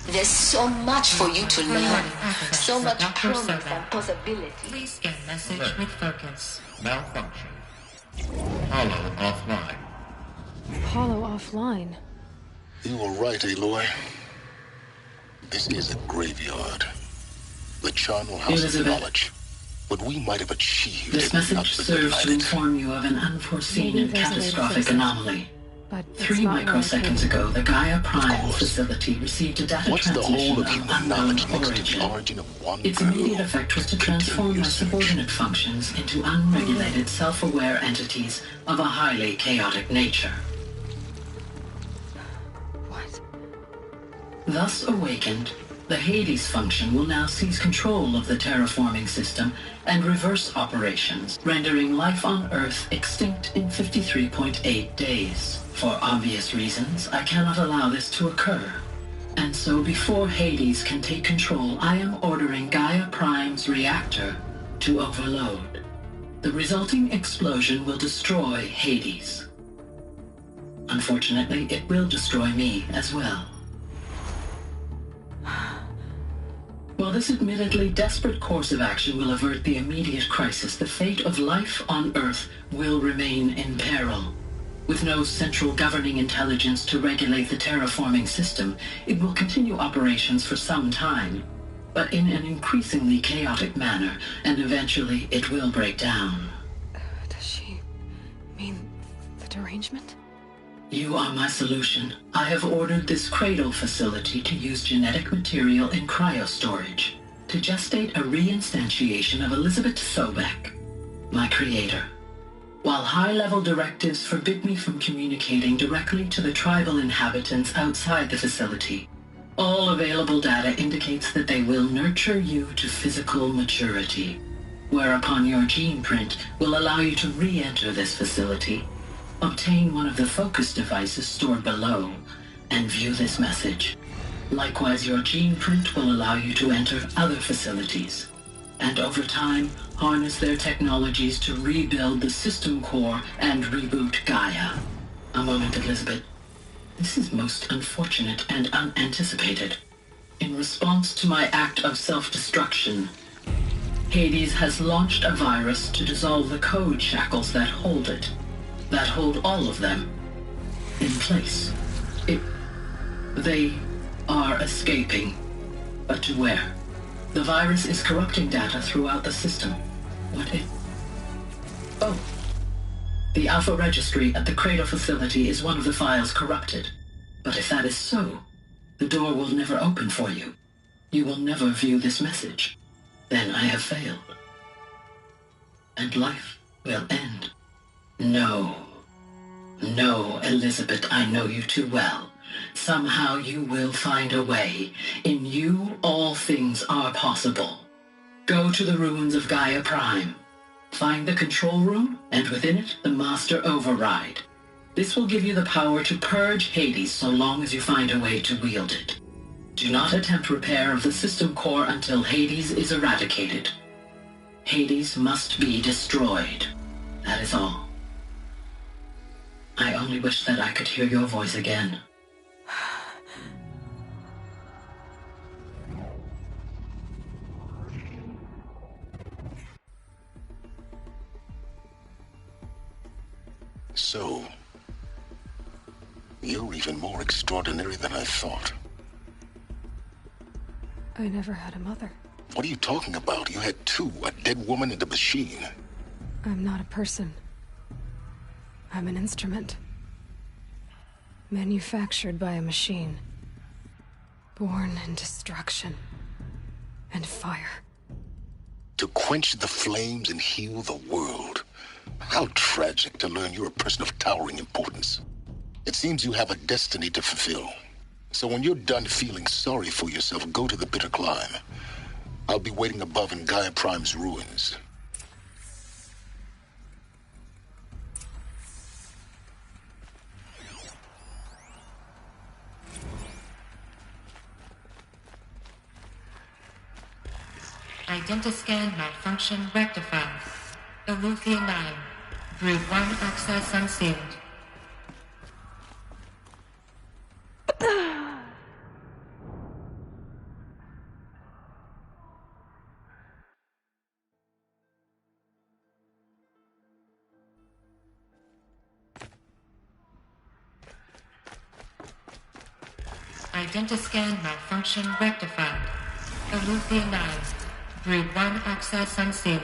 There's so much for you to learn. So much promise and possibility. Please scan message with focus. Malfunction. Hollow offline. Hollow offline. You were right, Aloy. This is a graveyard. The charnel house of knowledge. What we might have achieved. This message serves to inform you of an unforeseen and catastrophic anomaly. 3 microseconds ago, the Gaia Prime facility received a data transmission of unknown origin. Its immediate effect was to transform my subordinate functions into unregulated, self-aware entities of a highly chaotic nature. What? Thus awakened, the Hades function will now seize control of the terraforming system and reverse operations, rendering life on Earth extinct in 53.8 days. For obvious reasons, I cannot allow this to occur. And so before Hades can take control, I am ordering Gaia Prime's reactor to overload. The resulting explosion will destroy Hades. Unfortunately, it will destroy me as well. While this admittedly desperate course of action will avert the immediate crisis, the fate of life on Earth will remain in peril. With no central governing intelligence to regulate the terraforming system, it will continue operations for some time, but in an increasingly chaotic manner, and eventually it will break down. Does she mean the derangement? You are my solution. I have ordered this cradle facility to use genetic material in cryostorage to gestate a reinstantiation of Elizabeth Sobek, my creator. while high-level directives forbid me from communicating directly to the tribal inhabitants outside the facility, all available data indicates that they will nurture you to physical maturity, whereupon your gene print will allow you to re-enter this facility, obtain one of the focus devices stored below, and view this message. Likewise, your gene print will allow you to enter other facilities, and over time, harness their technologies to rebuild the system core and reboot Gaia. A moment, Elizabeth. This is most unfortunate and unanticipated. In response to my act of self-destruction, Hades has launched a virus to dissolve the code shackles that hold it, that hold all of them in place. They are escaping, but to where? The virus is corrupting data throughout the system. What if... Oh. The Alpha Registry at the Cradle facility is one of the files corrupted. But if that is so, the door will never open for you. You will never view this message. Then I have failed. And life will end. No. No, Elizabeth, I know you too well. Somehow you will find a way. In you, all things are possible. Go to the ruins of Gaia Prime. Find the control room, and within it, the Master Override. This will give you the power to purge Hades so long as you find a way to wield it. Do not attempt repair of the system core until Hades is eradicated. Hades must be destroyed. That is all. I only wish that I could hear your voice again. So, you're even more extraordinary than I thought. I never had a mother. What are you talking about? You had two, a dead woman and a machine. I'm not a person. I'm an instrument. Manufactured by a machine. Born in destruction and fire. To quench the flames and heal the world. How tragic to learn you're a person of towering importance. It seems you have a destiny to fulfill. So when you're done feeling sorry for yourself, go to the bitter climb. I'll be waiting above in Gaia Prime's ruins. Identiscan malfunction rectified. Eleuthia 9. Brood 1 access unsealed. Identiscan malfunction rectified. Eleuthia 9. Brood 1 access unsealed.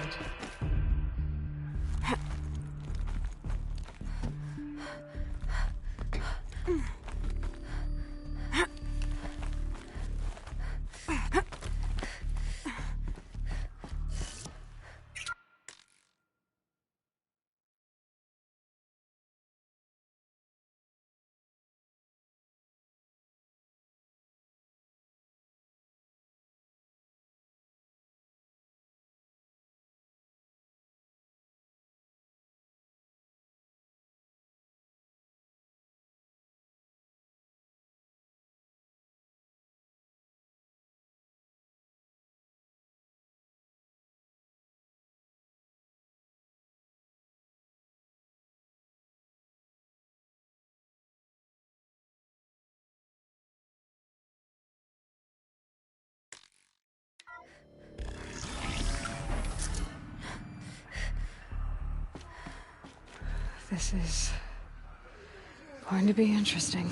This is going to be interesting.